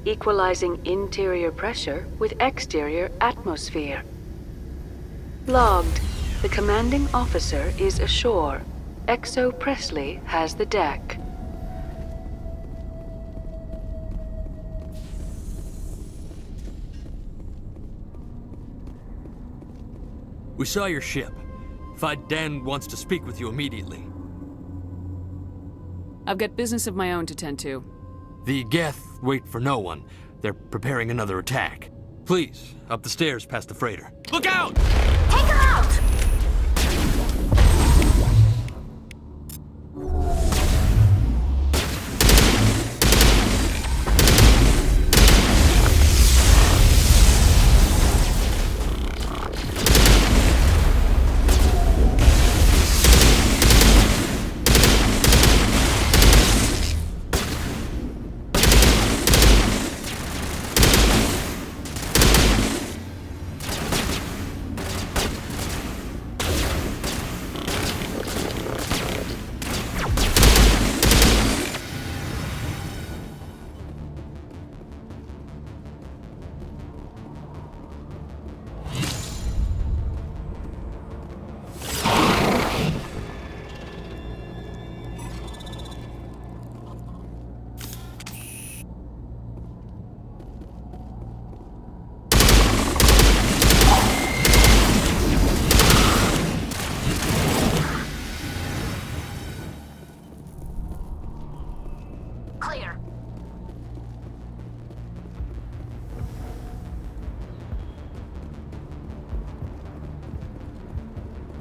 equalizing interior pressure with exterior atmosphere. Logged. The commanding officer is ashore. Exo Presley has the deck. We saw your ship. Dan wants to speak with you immediately. I've got business of my own to tend to. The Geth wait for no one. They're preparing another attack. Please, up the stairs past the freighter. Look out! Take her out! Clear.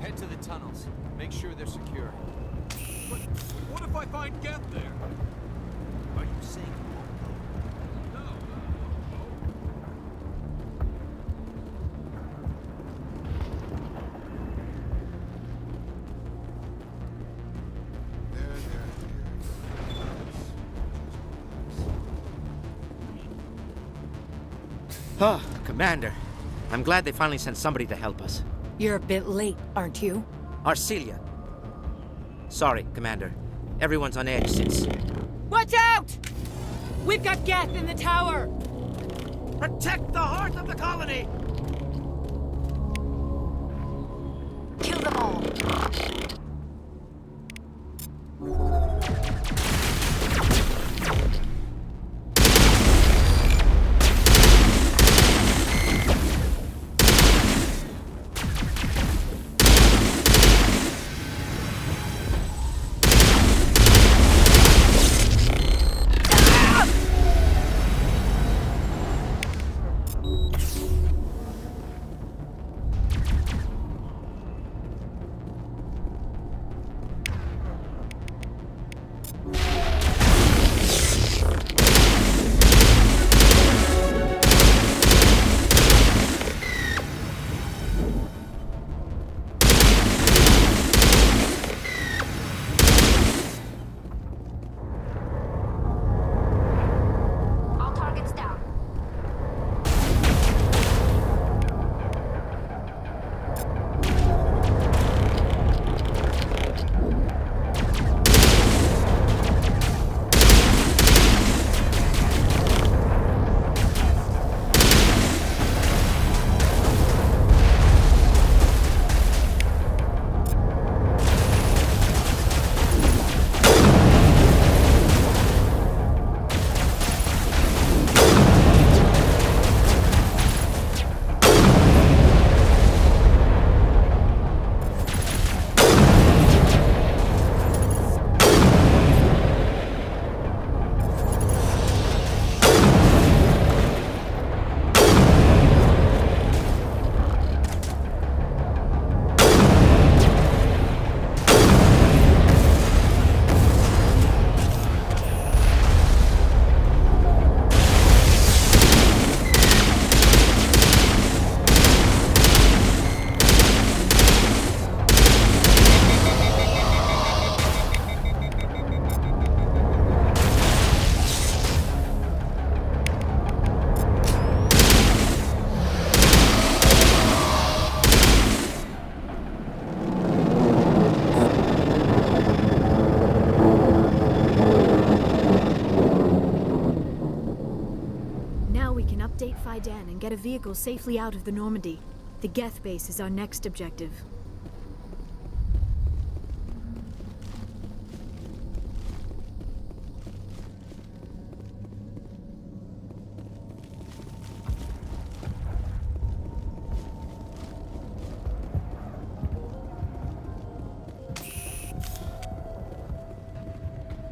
Head to the tunnels. Make sure they're secure. But what if I find Geth there? Are you saying no? Ah, Commander. I'm glad they finally sent somebody to help us. You're a bit late, aren't you? Arcelia. Sorry, Commander. Everyone's on edge since... Watch out! We've got Geth in the tower! Protect the heart of the colony! Kill them all. we can update Fidan and get a vehicle safely out of the Normandy. The Geth base is our next objective.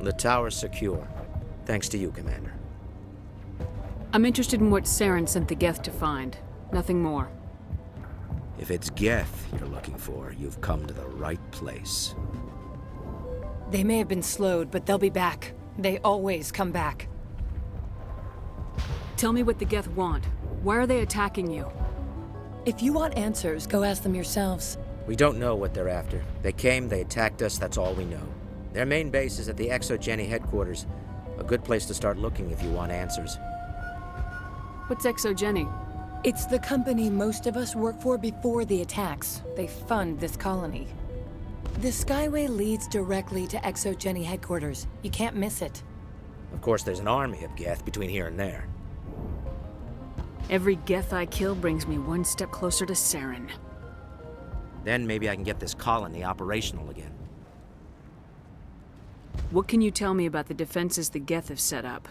The tower's secure. Thanks to you, Commander. I'm interested in what Saren sent the Geth to find. Nothing more. If it's Geth you're looking for, you've come to the right place. They may have been slowed, but they'll be back. They always come back. Tell me what the Geth want. Why are they attacking you? If you want answers, go ask them yourselves. We don't know what they're after. They came, they attacked us, that's all we know. Their main base is at the Exogeny headquarters. A good place to start looking if you want answers. What's Exogeny? It's the company most of us work for before the attacks. They fund this colony. The Skyway leads directly to Exogeny headquarters. You can't miss it. Of course, there's an army of Geth between here and there. Every Geth I kill brings me one step closer to Saren. Then maybe I can get this colony operational again. What can you tell me about the defenses the Geth have set up?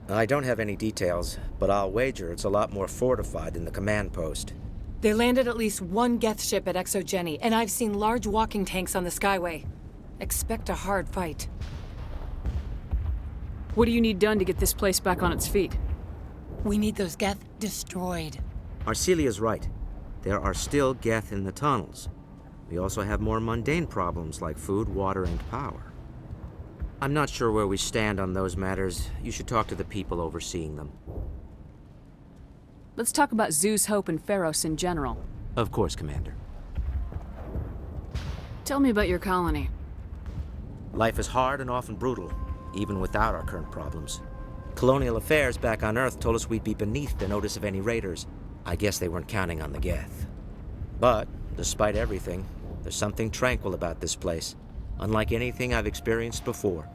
I don't have any details, but I'll wager it's a lot more fortified than the command post. They landed at least one Geth ship at Exogeny, and I've seen large walking tanks on the Skyway. Expect a hard fight. What do you need done to get this place back on its feet? We need those Geth destroyed. Arcelia's right. There are still Geth in the tunnels. We also have more mundane problems like food, water, and power. I'm not sure where we stand on those matters. You should talk to the people overseeing them. Let's talk about Zew's Hope and Feros in general. Of course, Commander. Tell me about your colony. Life is hard and often brutal, even without our current problems. Colonial affairs back on Earth told us we'd be beneath the notice of any raiders. I guess they weren't counting on the Geth. But, despite everything, there's something tranquil about this place. Unlike anything I've experienced before.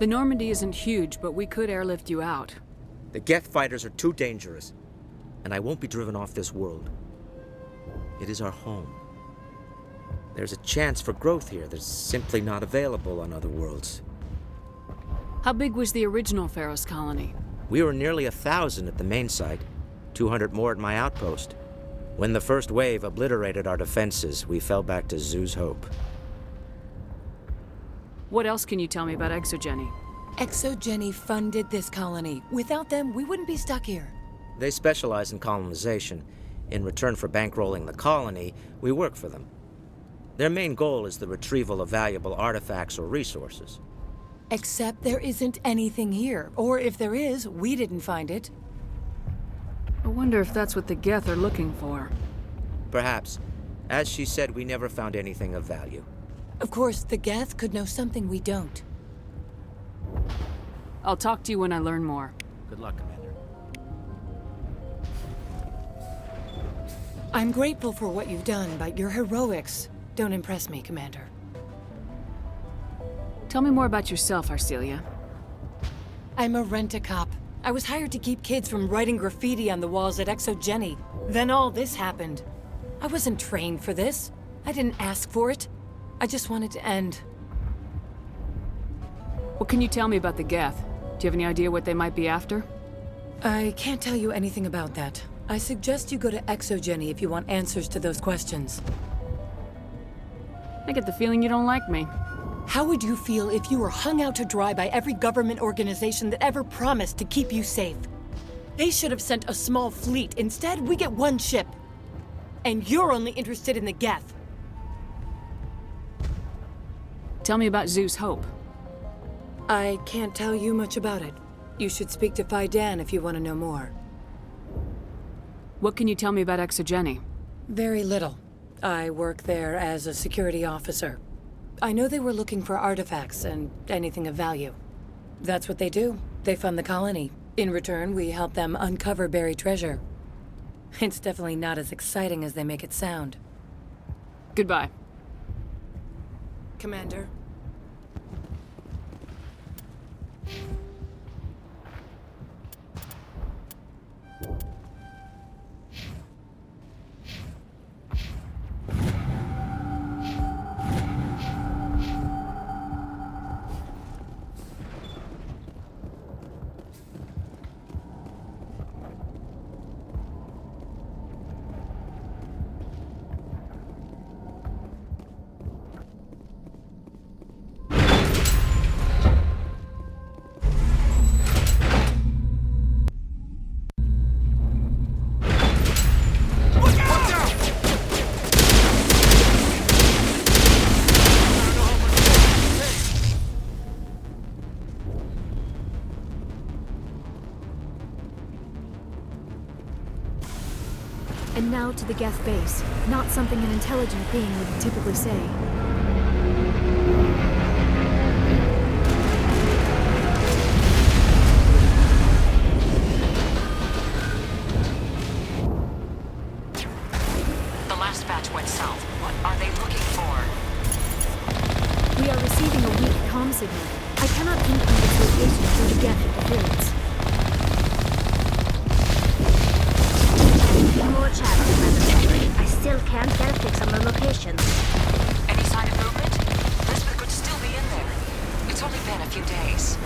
The Normandy isn't huge, but we could airlift you out. The Geth fighters are too dangerous, and I won't be driven off this world. It is our home. There's a chance for growth here that's simply not available on other worlds. How big was the original Feros colony? We were nearly 1,000 at the main site, 200 more at my outpost. When the first wave obliterated our defenses, we fell back to Zew's Hope. What else can you tell me about Exogeny? Exogeny funded this colony. Without them, we wouldn't be stuck here. They specialize in colonization. In return for bankrolling the colony, we work for them. Their main goal is the retrieval of valuable artifacts or resources. Except there isn't anything here. Or if there is, we didn't find it. I wonder if that's what the Geth are looking for. Perhaps. As she said, we never found anything of value. Of course, the Geth could know something we don't. I'll talk to you when I learn more. Good luck, Commander. I'm grateful for what you've done, but your heroics don't impress me, Commander. Tell me more about yourself, Arcelia. I'm a rent-a-cop. I was hired to keep kids from writing graffiti on the walls at Exogeny. Then all this happened. I wasn't trained for this. I didn't ask for it. I just wanted to end. What can you tell me about the Geth? Do you have any idea what they might be after? I can't tell you anything about that. I suggest you go to Exogeny if you want answers to those questions. I get the feeling you don't like me. How would you feel if you were hung out to dry by every government organization that ever promised to keep you safe? They should have sent a small fleet. Instead, we get one ship. And you're only interested in the Geth. Tell me about Zew's Hope. I can't tell you much about it. You should speak to Fidan if you want to know more. What can you tell me about Exogeny? Very little. I work there as a security officer. I know they were looking for artifacts and anything of value. That's what they do. They fund the colony. In return, we help them uncover buried treasure. It's definitely not as exciting as they make it sound. Goodbye. Commander. And now to the Geth base. Not something an intelligent being would typically say. The last batch went south. What are they looking for? We are receiving a weak comm signal. I cannot pinpoint its location through the Geth interference. More chatter, Commander Shepard. I still can't get a fix on the location. Any sign of movement? Lisbeth could still be in there. It's only been a few days.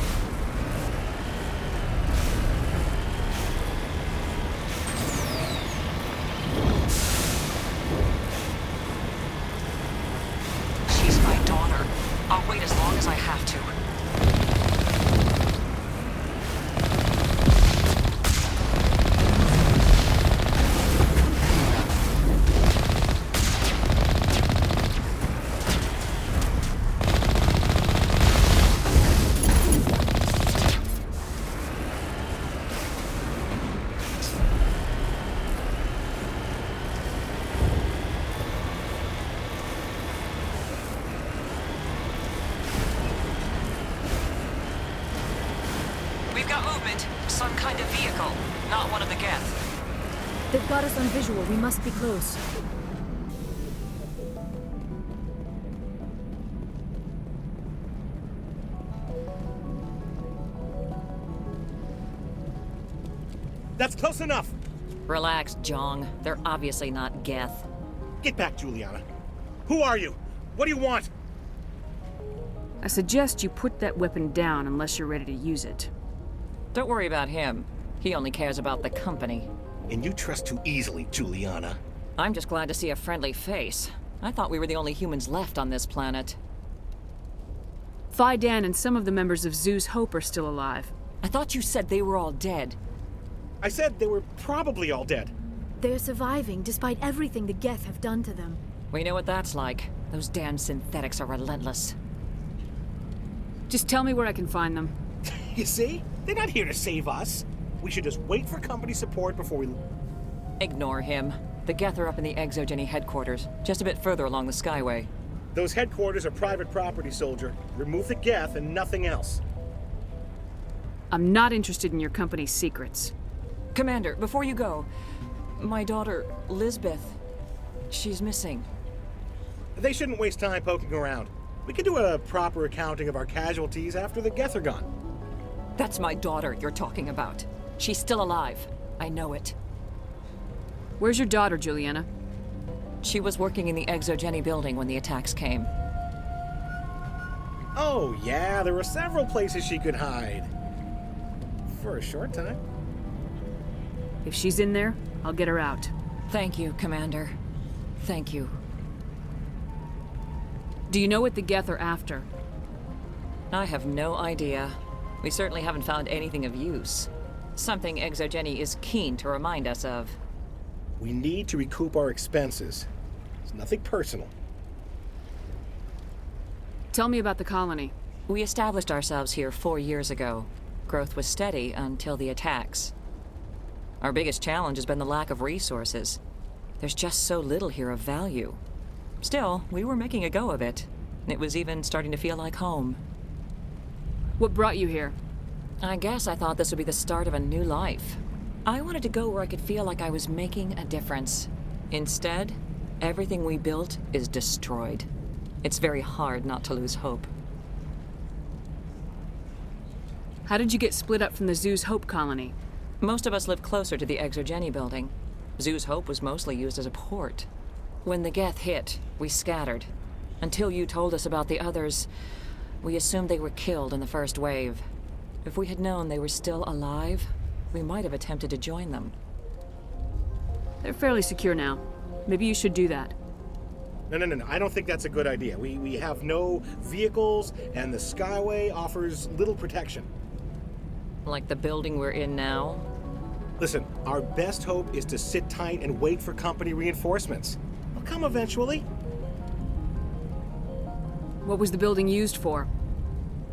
She's my daughter. I'll wait as long as I have to. We've got movement. Some kind of vehicle. Not one of the Geth. They've got us on visual. We must be close. That's close enough! Relax, Jong. They're obviously not Geth. Get back, Juliana. Who are you? What do you want? I suggest you put that weapon down unless you're ready to use it. Don't worry about him. He only cares about the company. And you trust too easily, Juliana. I'm just glad to see a friendly face. I thought we were the only humans left on this planet. Phi Dan and some of the members of Zoo's Hope are still alive. I thought you said they were all dead. I said they were probably all dead. They're surviving despite everything the Geth have done to them. We know what that's like. Those damn synthetics are relentless. Just tell me where I can find them. You see? They're not here to save us. We should just wait for company support before we... Ignore him. The Geth are up in the Exogeny headquarters, just a bit further along the Skyway. Those headquarters are private property, soldier. Remove the Geth and nothing else. I'm not interested in your company's secrets. Commander, before you go, my daughter, Lisbeth, she's missing. They shouldn't waste time poking around. We can do a proper accounting of our casualties after the Geth are gone. That's my daughter you're talking about. She's still alive. I know it. Where's your daughter, Juliana? She was working in the Exogeny building when the attacks came. Oh, yeah, there were several places she could hide. For a short time. If she's in there, I'll get her out. Thank you, Commander. Thank you. Do you know what the Geth are after? I have no idea. We certainly haven't found anything of use. Something Exogeny is keen to remind us of. We need to recoup our expenses. It's nothing personal. Tell me about the colony. We established ourselves here 4 years ago. Growth was steady until the attacks. Our biggest challenge has been the lack of resources. There's just so little here of value. Still, we were making a go of it. It was even starting to feel like home. What brought you here? I guess I thought this would be the start of a new life. I wanted to go where I could feel like I was making a difference. Instead, everything we built is destroyed. It's very hard not to lose hope. How did you get split up from the Zoo's Hope colony? Most of us lived closer to the Exogeny building. Zoo's Hope was mostly used as a port. When the Geth hit, we scattered. Until you told us about the others, we assumed they were killed in the first wave. If we had known they were still alive, we might have attempted to join them. They're fairly secure now. Maybe you should do that. No. I don't think that's a good idea. We have no vehicles, and the Skyway offers little protection. Like the building we're in now? Listen, our best hope is to sit tight and wait for company reinforcements. They'll come eventually. What was the building used for?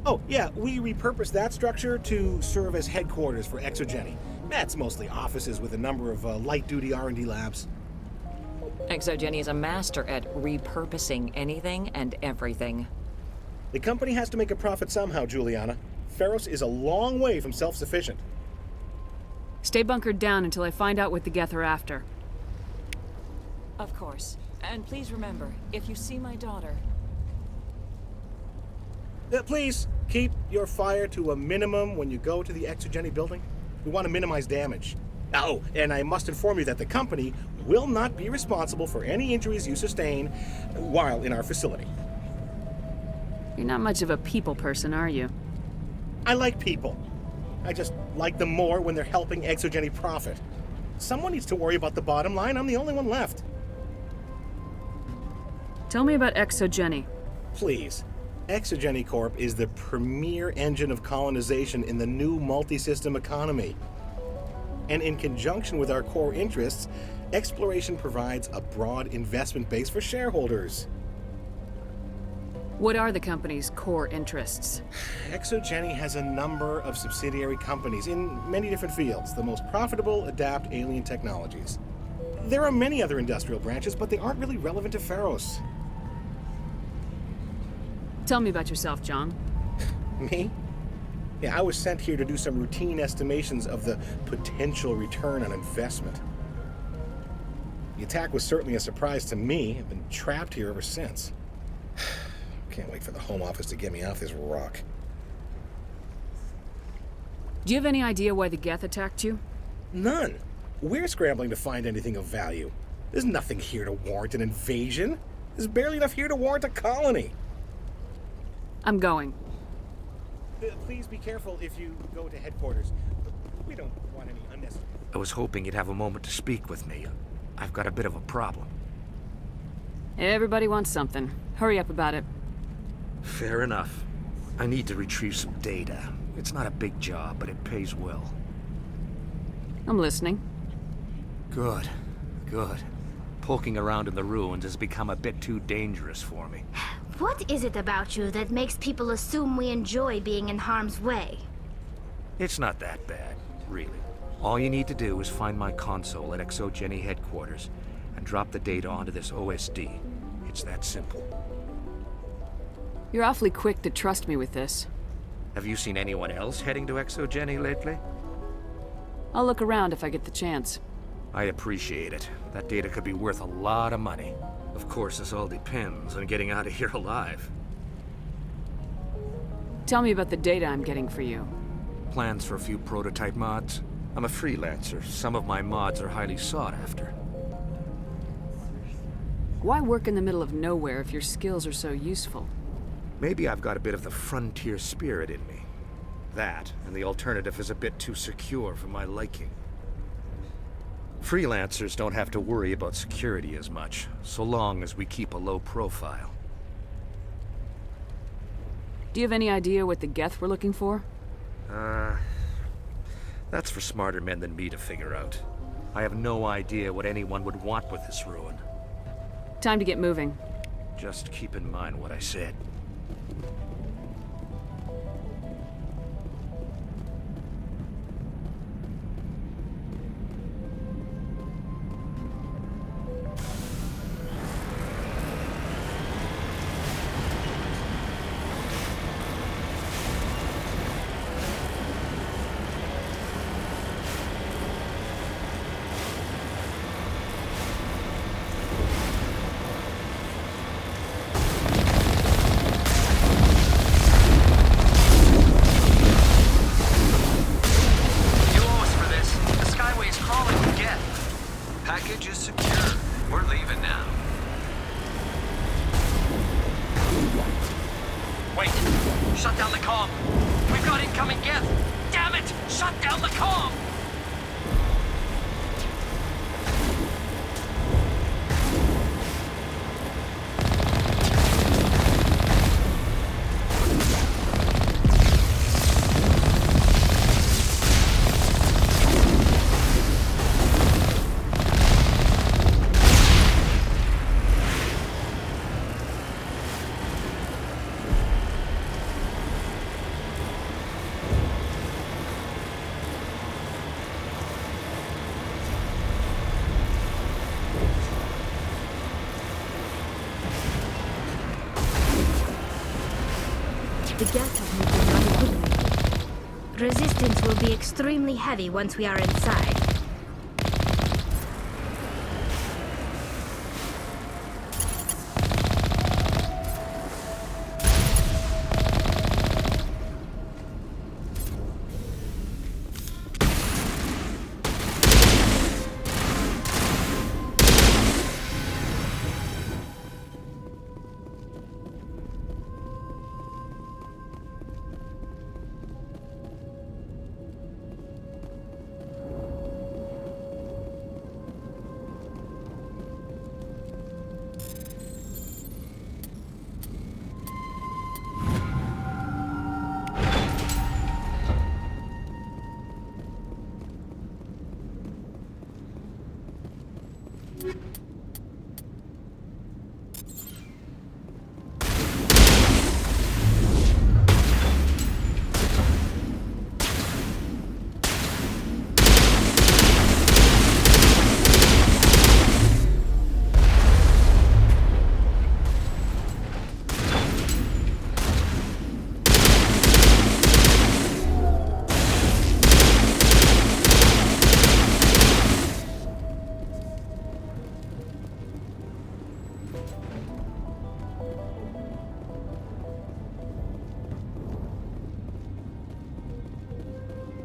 Oh, yeah, we repurposed that structure to serve as headquarters for Exogeny. That's mostly offices with a number of light-duty R&D labs. ExoGeni is a master at repurposing anything and everything. The company has to make a profit somehow, Juliana. Feros is a long way from self-sufficient. Stay bunkered down until I find out what the Geth are after. Of course. And please remember, if you see my daughter... Please, keep your fire to a minimum when you go to the ExoGeni building. We want to minimize damage. Oh, and I must inform you that the company will not be responsible for any injuries you sustain while in our facility. You're not much of a people person, are you? I like people. I just like them more when they're helping ExoGeni profit. Someone needs to worry about the bottom line. I'm the only one left. Tell me about ExoGeni. Please. ExoGeni Corp is the premier engine of colonization in the new multi-system economy. And in conjunction with our core interests, exploration provides a broad investment base for shareholders. What are the company's core interests? ExoGeni has a number of subsidiary companies in many different fields. The most profitable adapt alien technologies. There are many other industrial branches, but they aren't really relevant to Feros. Tell me about yourself, John. Me? Yeah, I was sent here to do some routine estimations of the potential return on investment. The attack was certainly a surprise to me. I've been trapped here ever since. Can't wait for the Home Office to get me off this rock. Do you have any idea why the Geth attacked you? None. We're scrambling to find anything of value. There's nothing here to warrant an invasion. There's barely enough here to warrant a colony. I'm going. Please be careful if you go to headquarters. We don't want any unnecessary... I was hoping you'd have a moment to speak with me. I've got a bit of a problem. Everybody wants something. Hurry up about it. Fair enough. I need to retrieve some data. It's not a big job, but it pays well. I'm listening. Good. Good. Poking around in the ruins has become a bit too dangerous for me. What is it about you that makes people assume we enjoy being in harm's way? It's not that bad, really. All you need to do is find my console at ExoGeni headquarters and drop the data onto this OSD. It's that simple. You're awfully quick to trust me with this. Have you seen anyone else heading to ExoGeni lately? I'll look around if I get the chance. I'd appreciate it. That data could be worth a lot of money. Of course, this all depends on getting out of here alive. Tell me about the data I'm getting for you. Plans for a few prototype mods? I'm a freelancer. Some of my mods are highly sought after. Why work in the middle of nowhere if your skills are so useful? Maybe I've got a bit of the frontier spirit in me. That, and the alternative is a bit too secure for my liking. Freelancers don't have to worry about security as much, so long as we keep a low profile. Do you have any idea what the Geth were looking for? That's for smarter men than me to figure out. I have no idea what anyone would want with this ruin. Time to get moving. Just keep in mind what I said. The Geth have moved in rather quickly. Resistance will be extremely heavy once we are inside.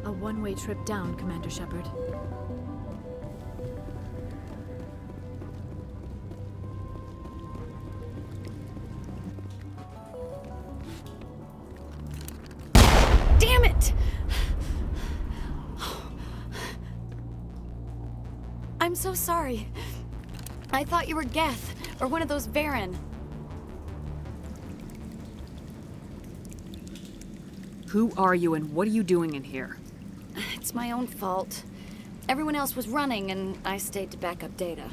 A one-way trip down, Commander Shepard. Damn it! I'm so sorry. I thought you were Geth, or one of those Varen. Who are you and what are you doing in here? It's my own fault. Everyone else was running, and I stayed to back up data.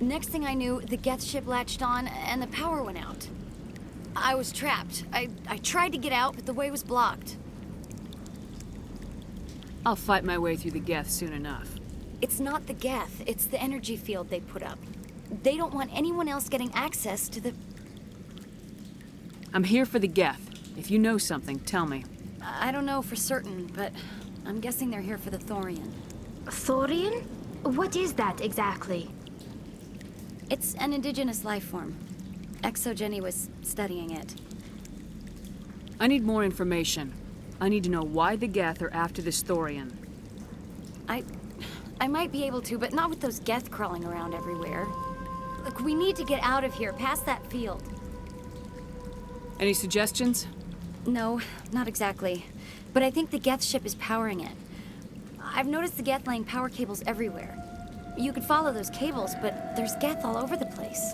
Next thing I knew, the Geth ship latched on, and the power went out. I was trapped. I tried to get out, but the way was blocked. I'll fight my way through the Geth soon enough. It's not the Geth, it's the energy field they put up. They don't want anyone else getting access to the... I'm here for the Geth. If you know something, tell me. I don't know for certain, but I'm guessing they're here for the Thorian. Thorian? What is that exactly? It's an indigenous life form. Exogeny was studying it. I need more information. I need to know why the Geth are after this Thorian. I might be able to, but not with those Geth crawling around everywhere. Look, we need to get out of here, past that field. Any suggestions? No, not exactly. But I think the Geth ship is powering it. I've noticed the Geth laying power cables everywhere. You could follow those cables, but there's Geth all over the place.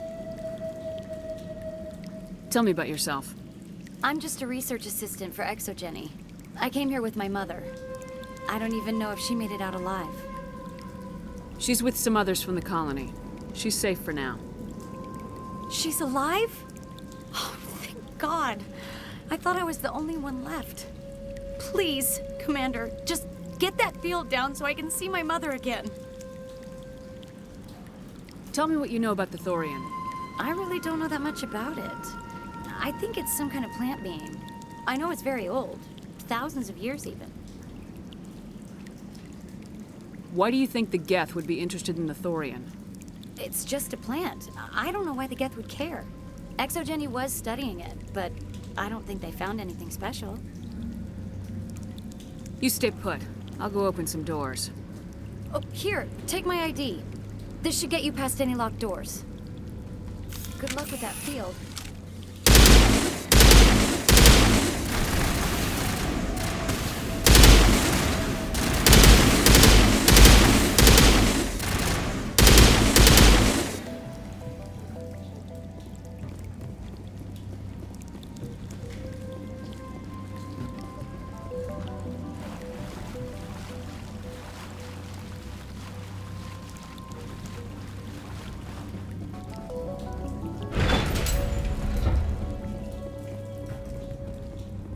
Tell me about yourself. I'm just a research assistant for Exogeny. I came here with my mother. I don't even know if she made it out alive. She's with some others from the colony. She's safe for now. She's alive? Oh, thank God. I thought I was the only one left. Please, Commander, just get that field down so I can see my mother again. Tell me what you know about the Thorian. I really don't know that much about it. I think it's some kind of plant being. I know it's very old. Thousands of years, even. Why do you think the Geth would be interested in the Thorian? It's just a plant. I don't know why the Geth would care. Exogeny was studying it, but I don't think they found anything special. You stay put. I'll go open some doors. Oh, here, take my ID. This should get you past any locked doors. Good luck with that field.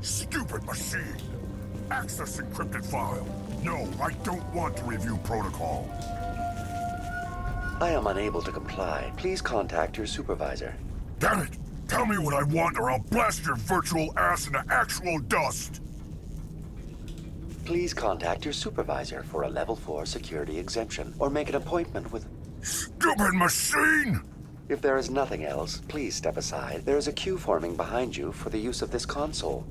Stupid machine! Access encrypted file. No, I don't want to review protocol. I am unable to comply. Please contact your supervisor. Damn it! Tell me what I want or I'll blast your virtual ass into actual dust! Please contact your supervisor for a Level 4 security exemption, or make an appointment with... Stupid machine! If there is nothing else, please step aside. There is a queue forming behind you for the use of this console.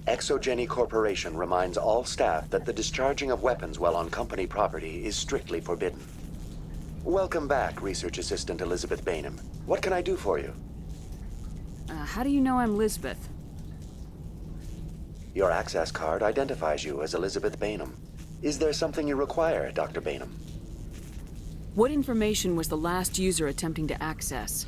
Exogeny Corporation reminds all staff that the discharging of weapons while on company property is strictly forbidden. Welcome back, Research Assistant Elizabeth Bainham. What can I do for you? How do you know I'm Lisbeth? Your access card identifies you as Elizabeth Bainham. Is there something you require, Dr. Bainham? What information was the last user attempting to access?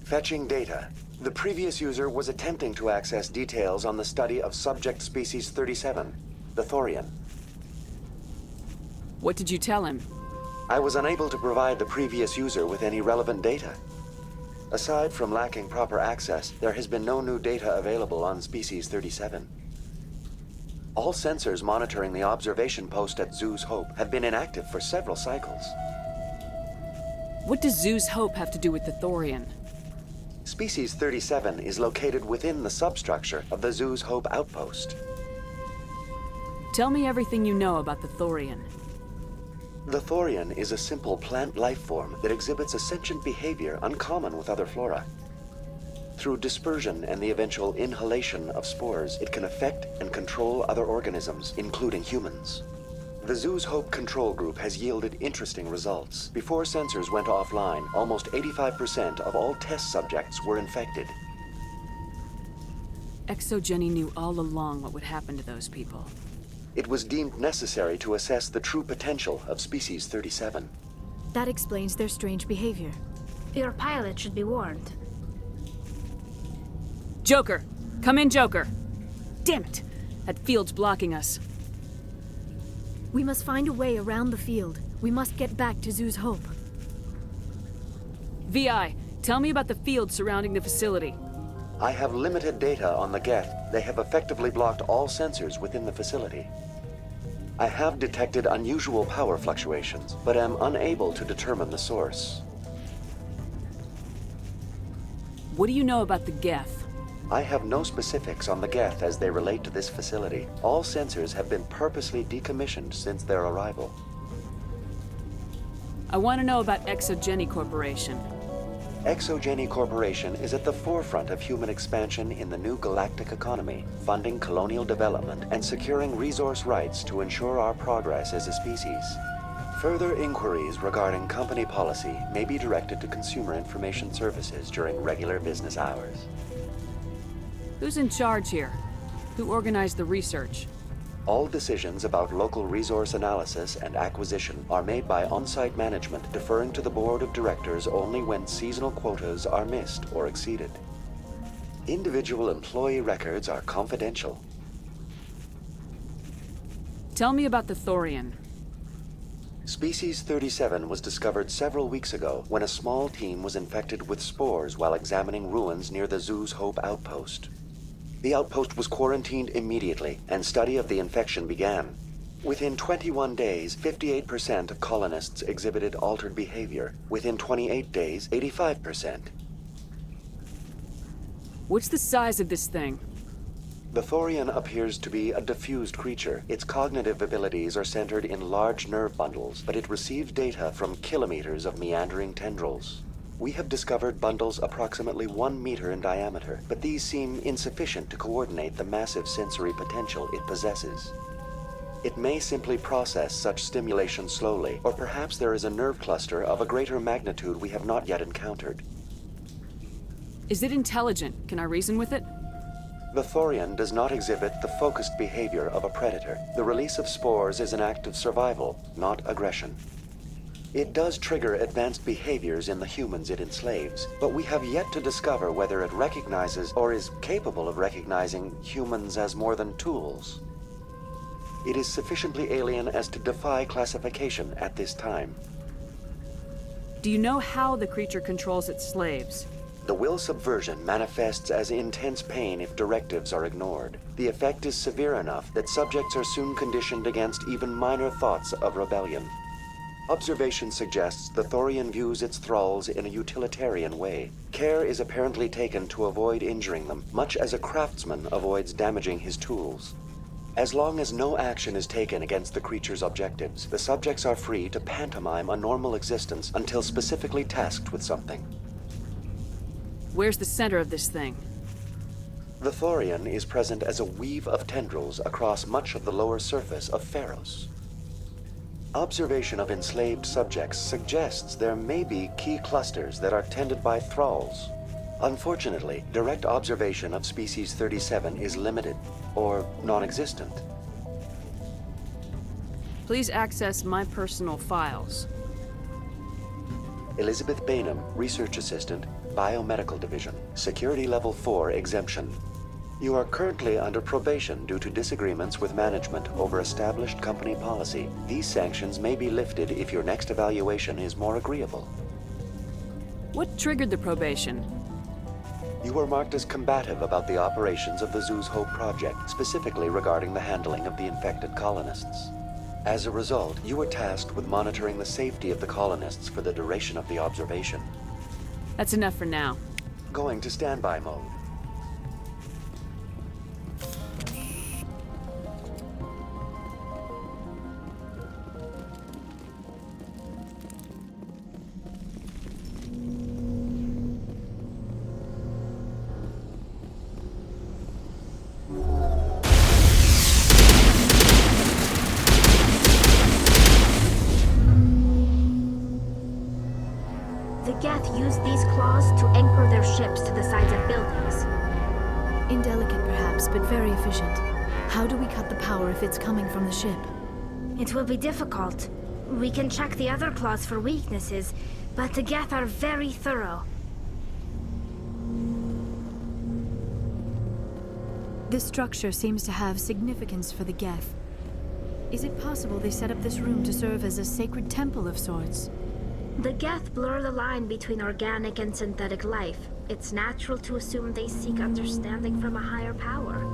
Fetching data. The previous user was attempting to access details on the study of subject species 37, the Thorian. What did you tell him? I was unable to provide the previous user with any relevant data. Aside from lacking proper access, there has been no new data available on species 37. All sensors monitoring the observation post at Zoo's Hope have been inactive for several cycles. What does Zoo's Hope have to do with the Thorian? Species 37 is located within the substructure of the Zoo's Hope outpost. Tell me everything you know about the Thorian. The Thorian is a simple plant life form that exhibits a sentient behavior uncommon with other flora. Through dispersion and the eventual inhalation of spores, it can affect and control other organisms, including humans. The Zoo's Hope control group has yielded interesting results. Before sensors went offline, almost 85% of all test subjects were infected. Exogeny knew all along what would happen to those people. It was deemed necessary to assess the true potential of species 37. That explains their strange behavior. Your pilot should be warned. Joker! Come in, Joker! Damn it! That field's blocking us. We must find a way around the field. We must get back to Zoo's Hope. VI, tell me about the field surrounding the facility. I have limited data on the Geth. They have effectively blocked all sensors within the facility. I have detected unusual power fluctuations, but am unable to determine the source. What do you know about the Geth? I have no specifics on the Geth as they relate to this facility. All sensors have been purposely decommissioned since their arrival. I want to know about Exogeny Corporation. Exogeny Corporation is at the forefront of human expansion in the new galactic economy, funding colonial development and securing resource rights to ensure our progress as a species. Further inquiries regarding company policy may be directed to Consumer Information Services during regular business hours. Who's in charge here? Who organized the research? All decisions about local resource analysis and acquisition are made by on-site management, deferring to the board of directors only when seasonal quotas are missed or exceeded. Individual employee records are confidential. Tell me about the Thorian. Species 37 was discovered several weeks ago when a small team was infected with spores while examining ruins near the Zoo's Hope outpost. The outpost was quarantined immediately, and study of the infection began. Within 21 days, 58% of colonists exhibited altered behavior. Within 28 days, 85%. What's the size of this thing? The Thorian appears to be a diffused creature. Its cognitive abilities are centered in large nerve bundles, but it receives data from kilometers of meandering tendrils. We have discovered bundles approximately 1 meter in diameter, but these seem insufficient to coordinate the massive sensory potential it possesses. It may simply process such stimulation slowly, or perhaps there is a nerve cluster of a greater magnitude we have not yet encountered. Is it intelligent? Can I reason with it? The Thorian does not exhibit the focused behavior of a predator. The release of spores is an act of survival, not aggression. It does trigger advanced behaviors in the humans it enslaves, but we have yet to discover whether it recognizes or is capable of recognizing humans as more than tools. It is sufficiently alien as to defy classification at this time. Do you know how the creature controls its slaves? The will subversion manifests as intense pain if directives are ignored. The effect is severe enough that subjects are soon conditioned against even minor thoughts of rebellion. Observation suggests the Thorian views its thralls in a utilitarian way. Care is apparently taken to avoid injuring them, much as a craftsman avoids damaging his tools. As long as no action is taken against the creature's objectives, the subjects are free to pantomime a normal existence until specifically tasked with something. Where's the center of this thing? The Thorian is present as a weave of tendrils across much of the lower surface of Feros. Observation of enslaved subjects suggests there may be key clusters that are tended by thralls. Unfortunately, direct observation of species 37 is limited, or non-existent. Please access my personal files. Elizabeth Bainham, Research Assistant, Biomedical Division, Security Level 4 exemption. You are currently under probation due to disagreements with management over established company policy. These sanctions may be lifted if your next evaluation is more agreeable. What triggered the probation? You were marked as combative about the operations of the Zoo's Hope project, specifically regarding the handling of the infected colonists. As a result, you were tasked with monitoring the safety of the colonists for the duration of the observation. That's enough for now. Going to standby mode. The Geth use these claws to anchor their ships to the sides of buildings. Indelicate perhaps, but very efficient. How do we cut the power if it's coming from the ship? It will be difficult. We can check the other claws for weaknesses, but the Geth are very thorough. This structure seems to have significance for the Geth. Is it possible they set up this room to serve as a sacred temple of sorts? The Geth blur the line between organic and synthetic life. It's natural to assume they seek understanding from a higher power.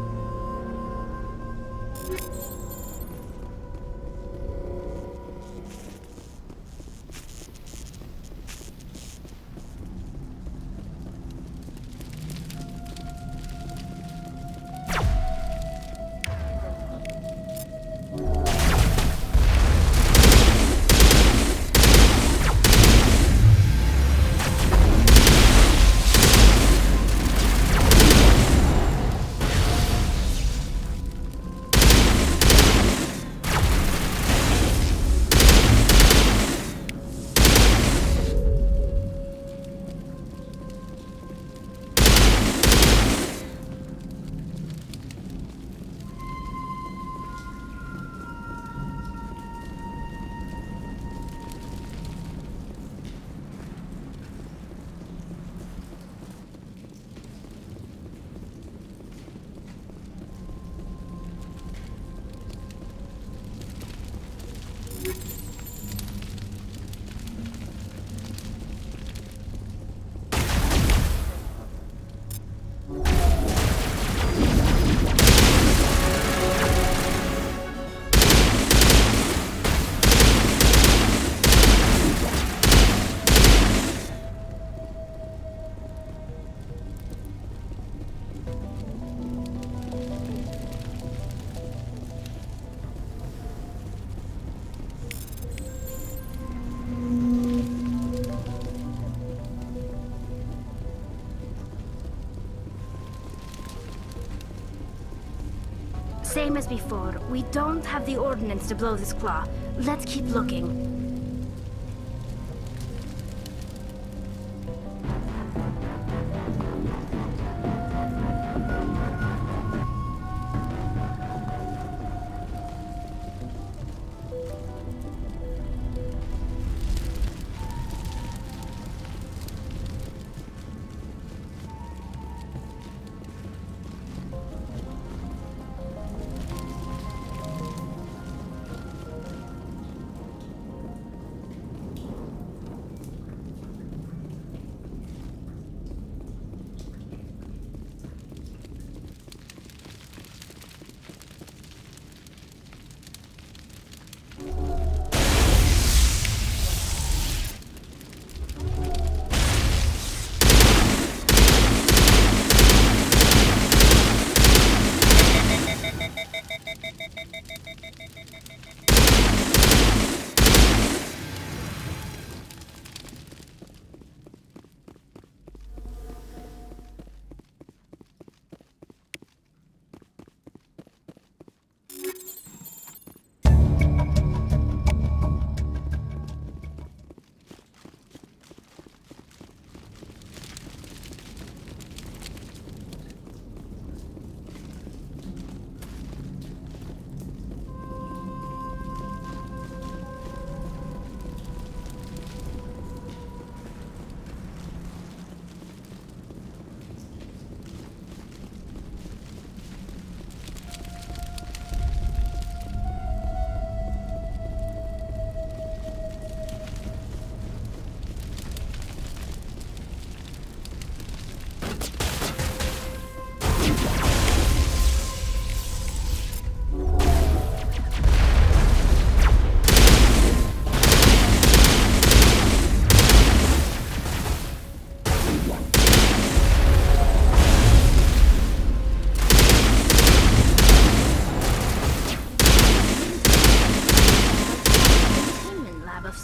Same as before, we don't have the ordnance to blow this claw. Let's keep looking.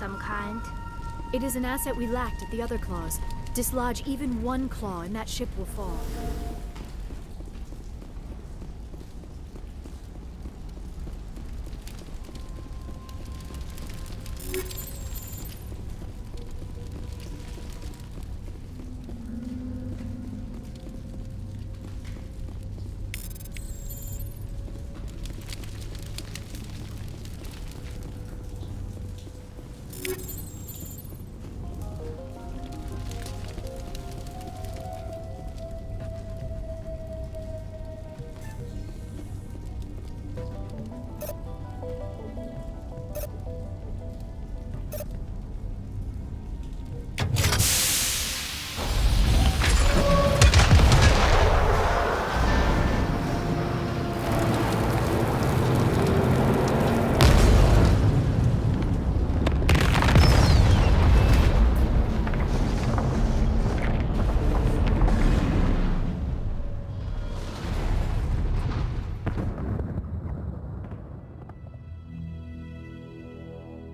some kind. It is an asset we lacked at the other claws. Dislodge even one claw and that ship will fall.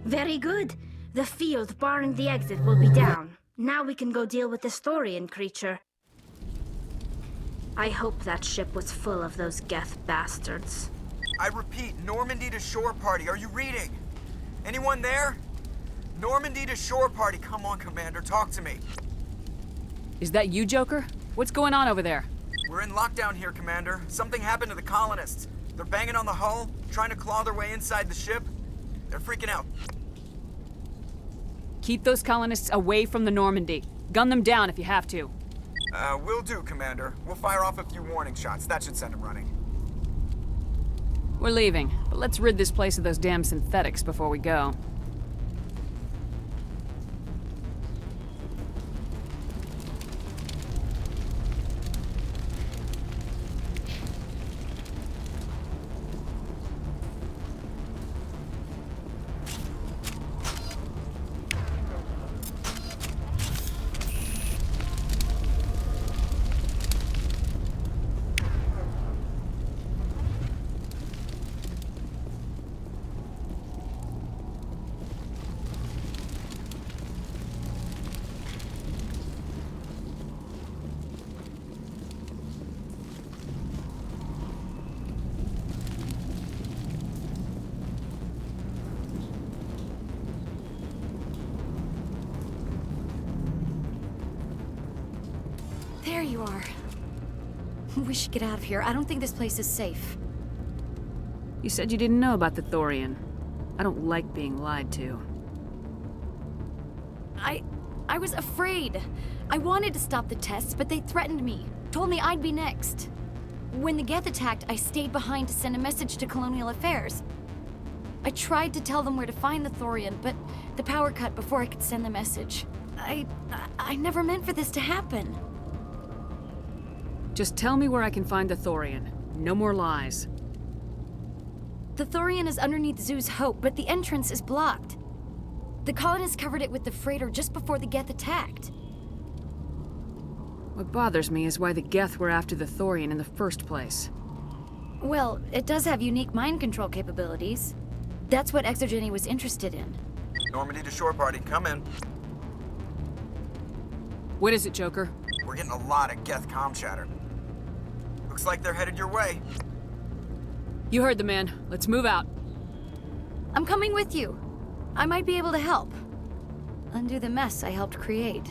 Very good. The field barring the exit will be down. Now we can go deal with this Thorian creature. I hope that ship was full of those Geth bastards. I repeat, Normandy to shore party. Are you reading? Anyone there? Normandy to shore party. Come on, Commander, talk to me. Is that you, Joker? What's going on over there? We're in lockdown here, Commander. Something happened to the colonists. They're banging on the hull, trying to claw their way inside the ship. They're freaking out. Keep those colonists away from the Normandy. Gun them down if you have to. Will do, Commander. We'll fire off a few warning shots. That should send them running. We're leaving, but let's rid this place of those damn synthetics before we go. There you are. We should get out of here. I don't think this place is safe. You said you didn't know about the Thorian. I don't like being lied to. I was afraid. I wanted to stop the tests, but they threatened me. Told me I'd be next. When the Geth attacked, I stayed behind to send a message to Colonial Affairs. I tried to tell them where to find the Thorian, but the power cut before I could send the message. I never meant for this to happen. Just tell me where I can find the Thorian. No more lies. The Thorian is underneath Zoo's Hope, but the entrance is blocked. The colonists covered it with the freighter just before the Geth attacked. What bothers me is why the Geth were after the Thorian in the first place. Well, it does have unique mind control capabilities. That's what Exogeny was interested in. Normandy to shore party, come in. What is it, Joker? We're getting a lot of Geth comm chatter. Looks like they're headed your way. You heard the man. Let's move out. I'm coming with you. I might be able to help. Undo the mess I helped create.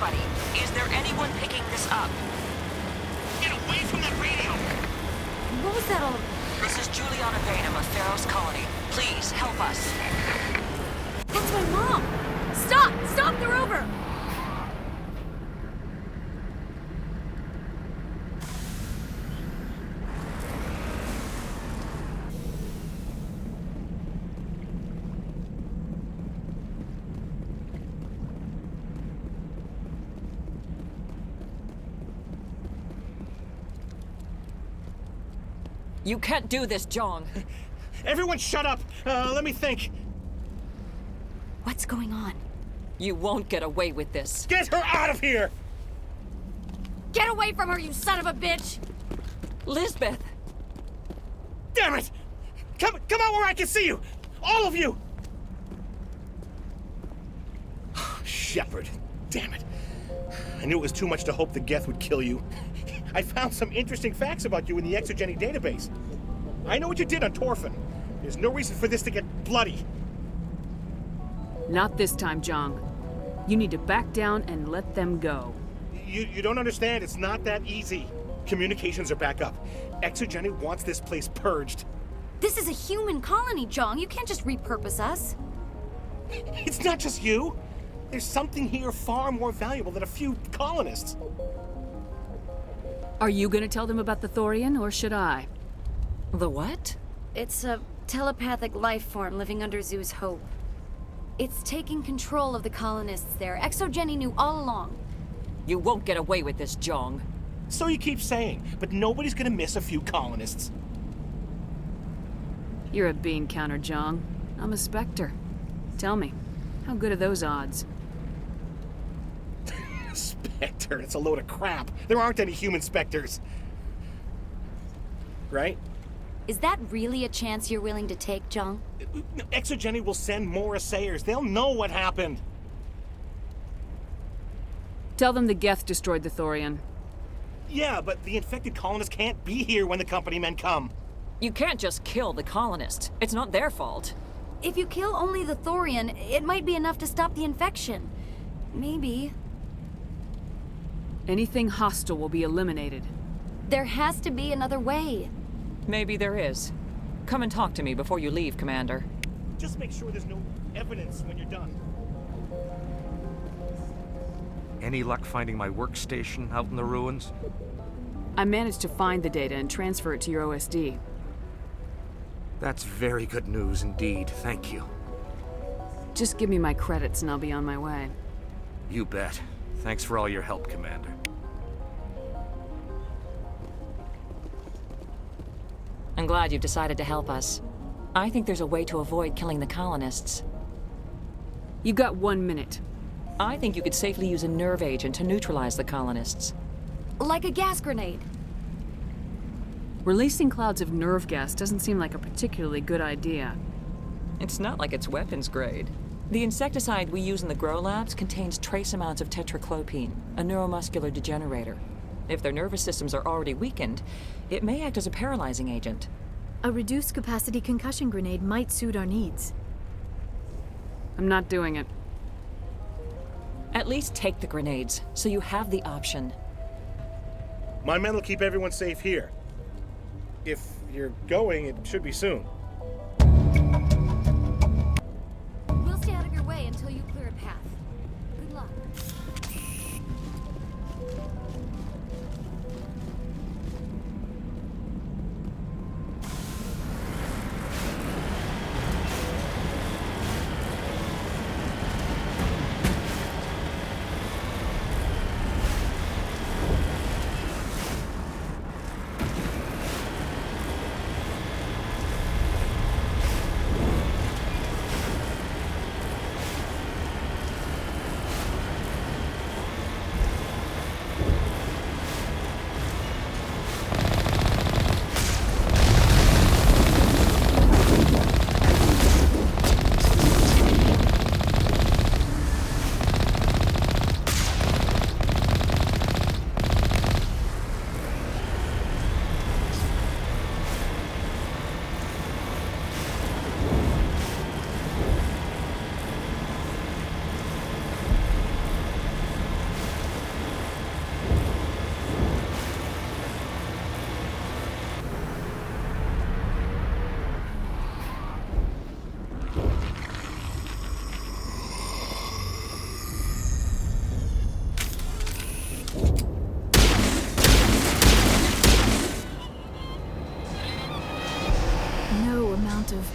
Everybody, is there anyone picking this up? Get away from that radio! What was that all? This is Juliana Bainham of Feros Colony. Please, help us. That's my mom! Stop! Stop the rover! You can't do this, Jong. Everyone shut up! Let me think. What's going on? You won't get away with this. Get her out of here! Get away from her, you son of a bitch! Lisbeth! Damn it! Come out where I can see you! All of you! Shepard, damn it. I knew it was too much to hope the Geth would kill you. I found some interesting facts about you in the Exogeny database. I know what you did on Torfin. There's no reason for this to get bloody. Not this time, Jong. You need to back down and let them go. You don't understand. It's not that easy. Communications are back up. Exogeny wants this place purged. This is a human colony, Jong. You can't just repurpose us. It's not just you. There's something here far more valuable than a few colonists. Are you gonna tell them about the Thorian, or should I? The what? It's a telepathic life form living under Zoo's Hope. It's taking control of the colonists there. Exogeny knew all along. You won't get away with this, Jong. So you keep saying, but nobody's gonna miss a few colonists. You're a bean counter, Jong. I'm a Spectre. Tell me, how good are those odds? Spectre, it's a load of crap. There aren't any human Spectres. Right? Is that really a chance you're willing to take, Jong? Exogeny will send more assayers. They'll know what happened. Tell them the Geth destroyed the Thorian. Yeah, but the infected colonists can't be here when the company men come. You can't just kill the colonists. It's not their fault. If you kill only the Thorian, it might be enough to stop the infection. Maybe. Anything hostile will be eliminated. There has to be another way. Maybe there is. Come and talk to me before you leave, Commander. Just make sure there's no evidence when you're done. Any luck finding my workstation out in the ruins? I managed to find the data and transfer it to your OSD. That's very good news indeed. Thank you. Just give me my credits and I'll be on my way. You bet. Thanks for all your help, Commander. I'm glad you've decided to help us. I think there's a way to avoid killing the colonists. You've got 1 minute. I think you could safely use a nerve agent to neutralize the colonists. Like a gas grenade. Releasing clouds of nerve gas doesn't seem like a particularly good idea. It's not like it's weapons grade. The insecticide we use in the grow labs contains trace amounts of tetraclopine, a neuromuscular degenerator. If their nervous systems are already weakened, it may act as a paralyzing agent. A reduced capacity concussion grenade might suit our needs. I'm not doing it. At least take the grenades, so you have the option. My men will keep everyone safe here. If you're going, it should be soon. We'll stay out of your way until you clear a path. Good luck.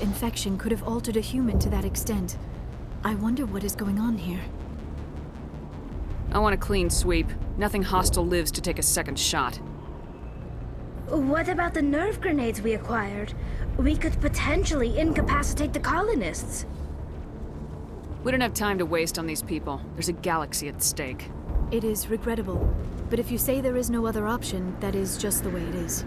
infection could have altered a human to that extent. I wonder what is going on here. I want a clean sweep. Nothing hostile lives to take a second shot. What about the nerve grenades we acquired? We could potentially incapacitate the colonists. We don't have time to waste on these people. There's a galaxy at stake. It is regrettable, but if you say there is no other option, that is just the way it is.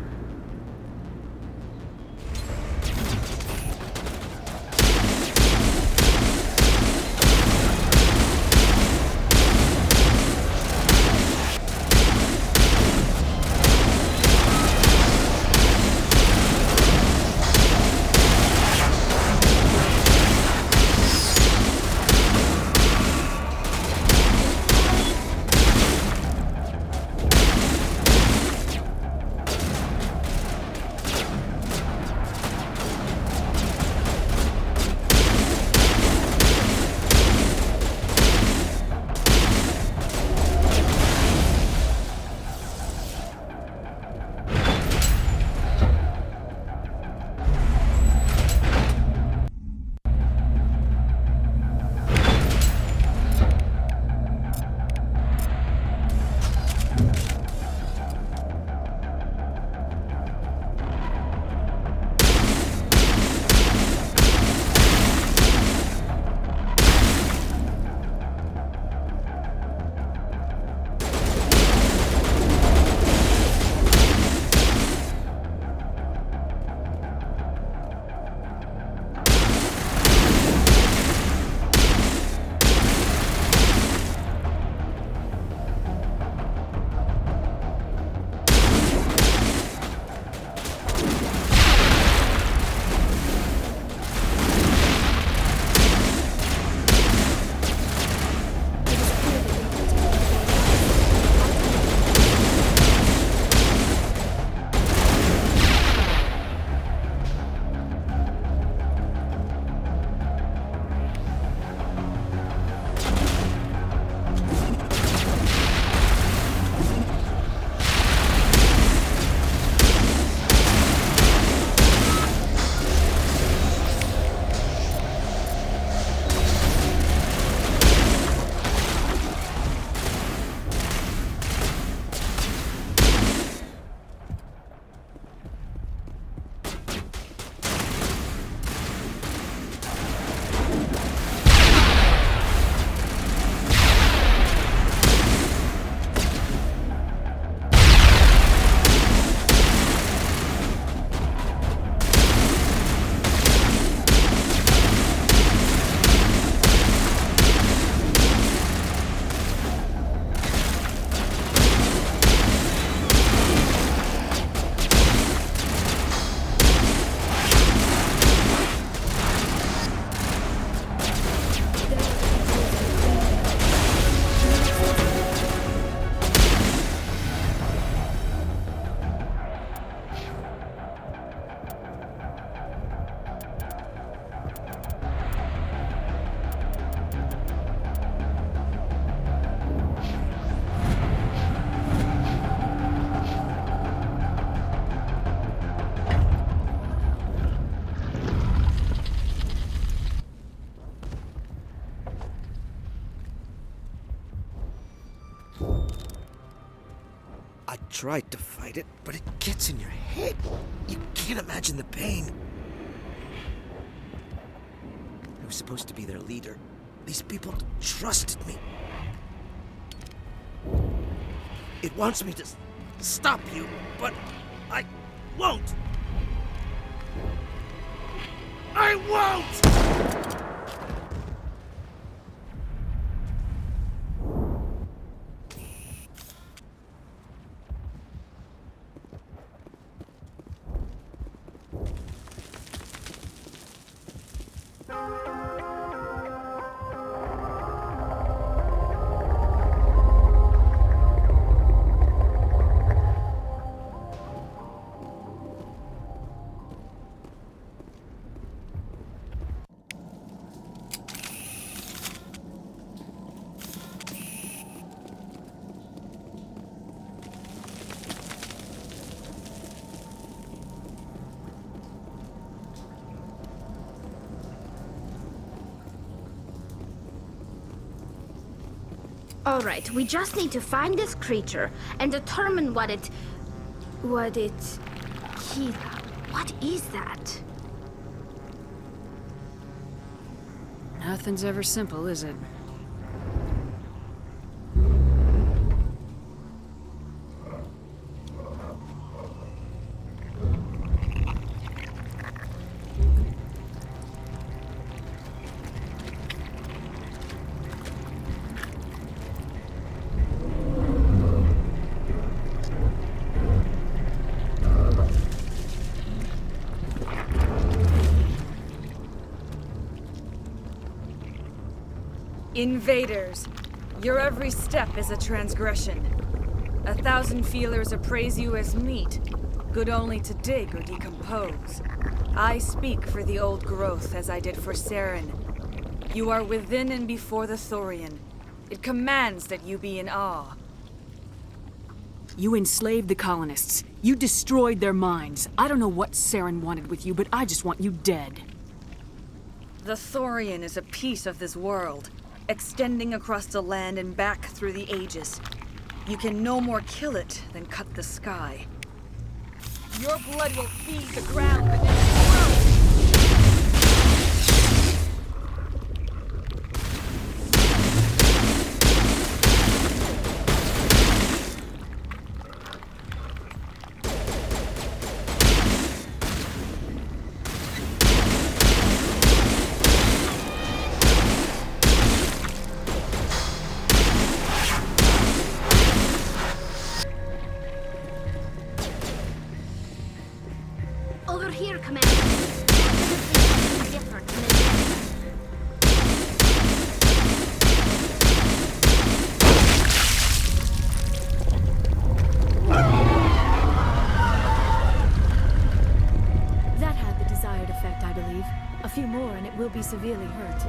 I tried to fight it, but it gets in your head. You can't imagine the pain. I was supposed to be their leader. These people trusted me. It wants me to stop you, but I won't. I won't! Alright, we just need to find this creature and determine what it... Kira, what is that? Nothing's ever simple, is it? Invaders, your every step is a transgression. 1,000 feelers appraise you as meat, good only to dig or decompose. I speak for the old growth as I did for Saren. You are within and before the Thorian. It commands that you be in awe. You enslaved the colonists. You destroyed their minds. I don't know what Saren wanted with you, but I just want you dead. The Thorian is a piece of this world, extending across the land and back through the ages. You can no more kill it than cut the sky. Your blood will feed the ground beneath the world! Over here, Commander. Different than this. That had the desired effect, I believe. A few more and it will be severely hurt.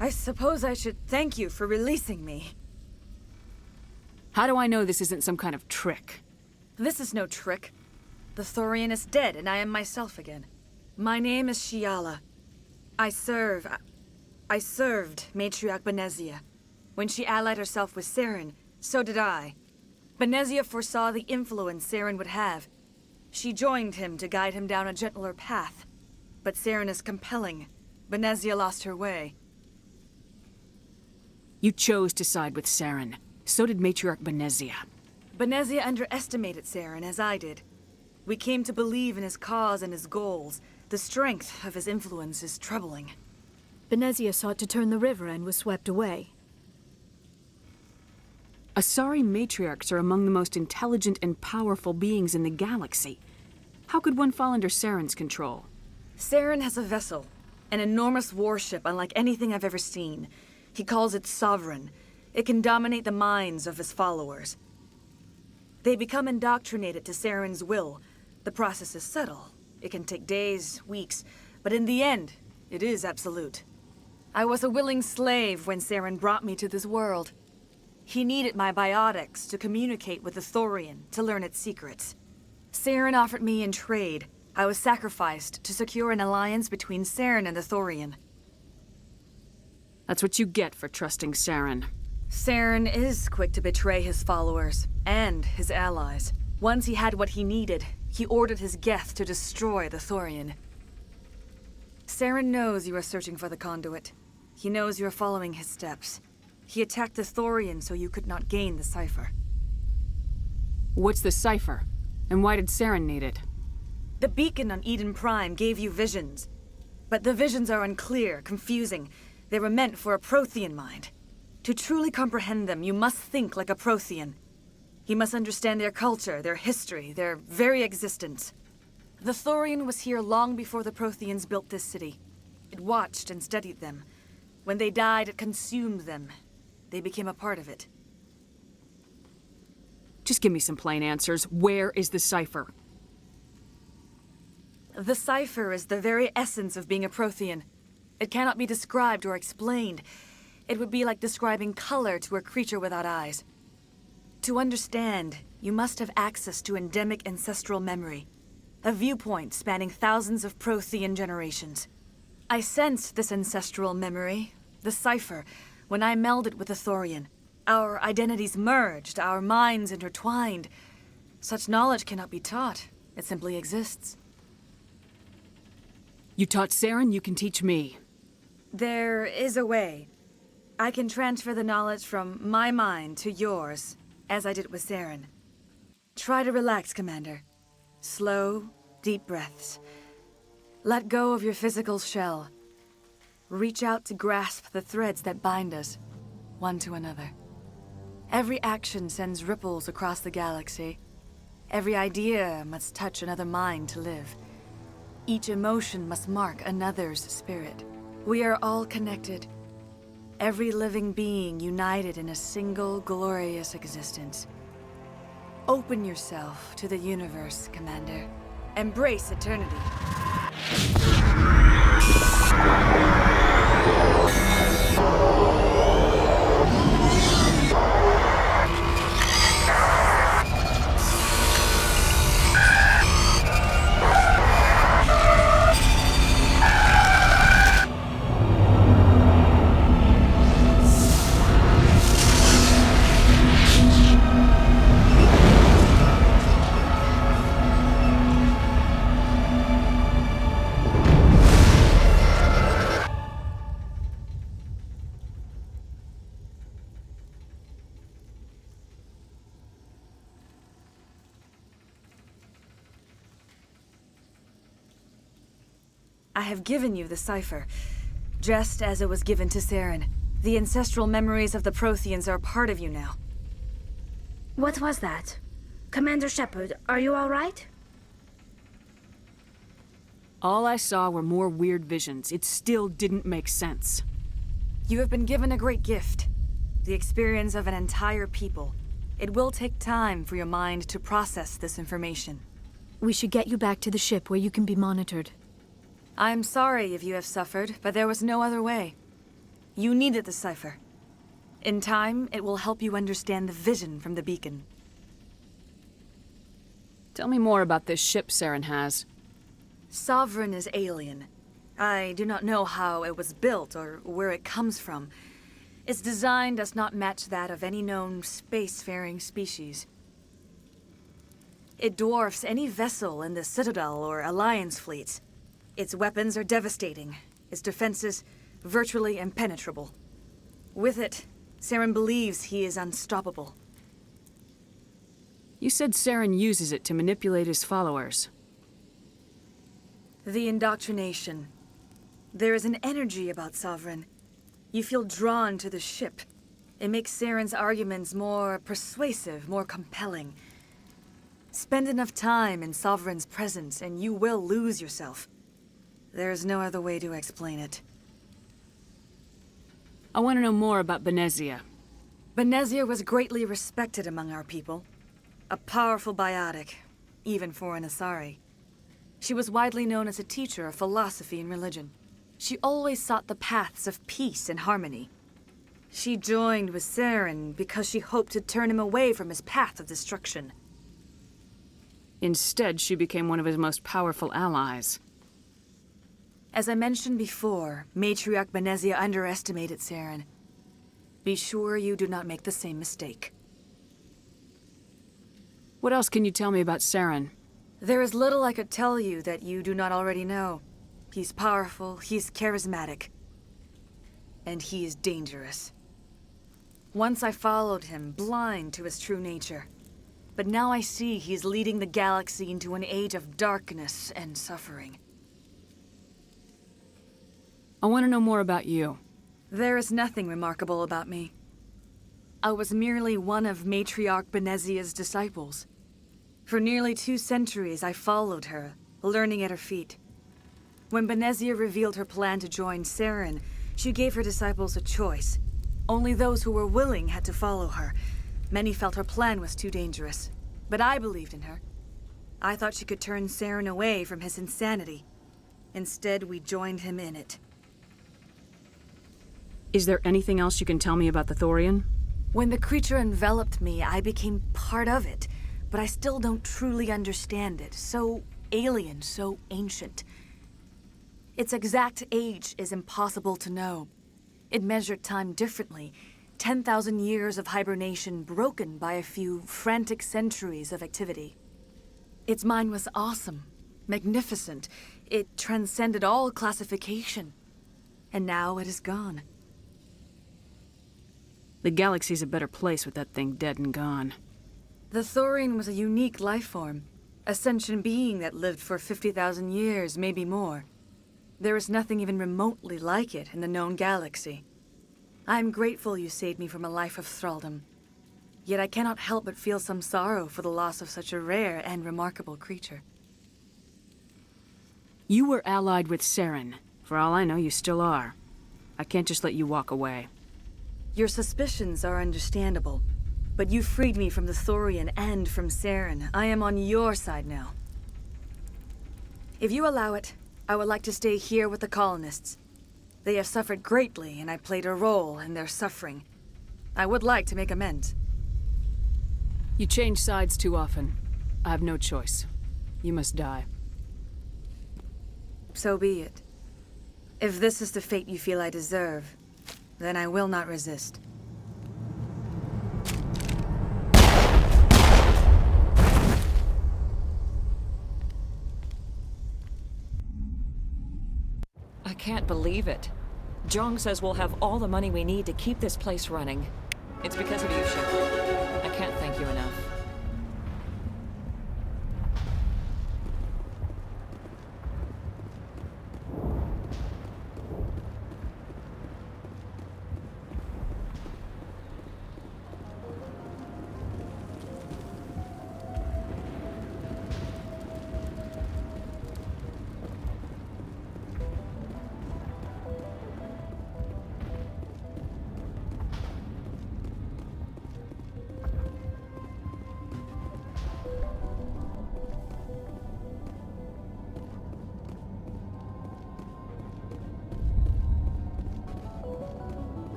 I suppose I should thank you for releasing me. How do I know this isn't some kind of trick? This is no trick. The Thorian is dead, and I am myself again. My name is Shiala. I served Matriarch Benezia. When she allied herself with Saren, so did I. Benezia foresaw the influence Saren would have. She joined him to guide him down a gentler path. But Saren is compelling. Benezia lost her way. You chose to side with Saren. So did Matriarch Benezia. Benezia underestimated Saren, as I did. We came to believe in his cause and his goals. The strength of his influence is troubling. Benezia sought to turn the river and was swept away. Asari matriarchs are among the most intelligent and powerful beings in the galaxy. How could one fall under Saren's control? Saren has a vessel, an enormous warship unlike anything I've ever seen. He calls it Sovereign. It can dominate the minds of his followers. They become indoctrinated to Saren's will. The process is subtle. It can take days, weeks, but in the end, it is absolute. I was a willing slave when Saren brought me to this world. He needed my biotics to communicate with the Thorian, to learn its secrets. Saren offered me in trade. I was sacrificed to secure an alliance between Saren and the Thorian. That's what you get for trusting Saren. Saren is quick to betray his followers, and his allies. Once he had what he needed, he ordered his Geth to destroy the Thorian. Saren knows you are searching for the conduit. He knows you are following his steps. He attacked the Thorian so you could not gain the cipher. What's the cipher? And why did Saren need it? The beacon on Eden Prime gave you visions. But the visions are unclear, confusing. They were meant for a Prothean mind. To truly comprehend them, you must think like a Prothean. You must understand their culture, their history, their very existence. The Thorian was here long before the Protheans built this city. It watched and studied them. When they died, it consumed them. They became a part of it. Just give me some plain answers. Where is the cipher? The cipher is the very essence of being a Prothean. It cannot be described or explained. It would be like describing color to a creature without eyes. To understand, you must have access to endemic ancestral memory, a viewpoint spanning thousands of Prothean generations. I sensed this ancestral memory, the cipher, when I melded with the Thorian. Our identities merged, our minds intertwined. Such knowledge cannot be taught. It simply exists. You taught Saren, you can teach me. There is a way. I can transfer the knowledge from my mind to yours, as I did with Saren. Try to relax, Commander. Slow, deep breaths. Let go of your physical shell. Reach out to grasp the threads that bind us, one to another. Every action sends ripples across the galaxy. Every idea must touch another mind to live. Each emotion must mark another's spirit. We are all connected. Every living being united in a single glorious existence. Open yourself to the universe, Commander. Embrace eternity. I have given you the cipher, just as it was given to Saren. The ancestral memories of the Protheans are a part of you now. What was that? Commander Shepard, are you all right? All I saw were more weird visions. It still didn't make sense. You have been given a great gift. The experience of an entire people. It will take time for your mind to process this information. We should get you back to the ship where you can be monitored. I'm sorry if you have suffered, but there was no other way. You needed the cipher. In time, it will help you understand the vision from the beacon. Tell me more about this ship Saren has. Sovereign is alien. I do not know how it was built or where it comes from. Its design does not match that of any known spacefaring species. It dwarfs any vessel in the Citadel or Alliance fleets. Its weapons are devastating, its defenses virtually impenetrable. With it, Saren believes he is unstoppable. You said Saren uses it to manipulate his followers. The indoctrination. There is an energy about Sovereign. You feel drawn to the ship. It makes Saren's arguments more persuasive, more compelling. Spend enough time in Sovereign's presence and you will lose yourself. There is no other way to explain it. I want to know more about Benezia. Benezia was greatly respected among our people. A powerful biotic, even for an Asari. She was widely known as a teacher of philosophy and religion. She always sought the paths of peace and harmony. She joined with Saren because she hoped to turn him away from his path of destruction. Instead, she became one of his most powerful allies. As I mentioned before, Matriarch Benezia underestimated Saren. Be sure you do not make the same mistake. What else can you tell me about Saren? There is little I could tell you that you do not already know. He's powerful, he's charismatic, and he is dangerous. Once I followed him, blind to his true nature. But now I see he's leading the galaxy into an age of darkness and suffering. I want to know more about you. There is nothing remarkable about me. I was merely one of Matriarch Benezia's disciples. For nearly 2 centuries, I followed her, learning at her feet. When Benezia revealed her plan to join Saren, she gave her disciples a choice. Only those who were willing had to follow her. Many felt her plan was too dangerous, but I believed in her. I thought she could turn Saren away from his insanity. Instead, we joined him in it. Is there anything else you can tell me about the Thorian? When the creature enveloped me, I became part of it, but I still don't truly understand it. So alien, so ancient. Its exact age is impossible to know. It measured time differently. 10,000 years of hibernation broken by a few frantic centuries of activity. Its mind was awesome, magnificent. It transcended all classification. And now it is gone. The galaxy's a better place with that thing dead and gone. The Thorian was a unique life form. A sentient being that lived for 50,000 years, maybe more. There is nothing even remotely like it in the known galaxy. I'm grateful you saved me from a life of thraldom. Yet I cannot help but feel some sorrow for the loss of such a rare and remarkable creature. You were allied with Saren. For all I know, you still are. I can't just let you walk away. Your suspicions are understandable, but you freed me from the Thorian and from Saren. I am on your side now. If you allow it, I would like to stay here with the colonists. They have suffered greatly, and I played a role in their suffering. I would like to make amends. You change sides too often. I have no choice. You must die. So be it. If this is the fate you feel I deserve, then I will not resist. I can't believe it. Jong says we'll have all the money we need to keep this place running. It's because of you, Shepard. I can't thank you enough.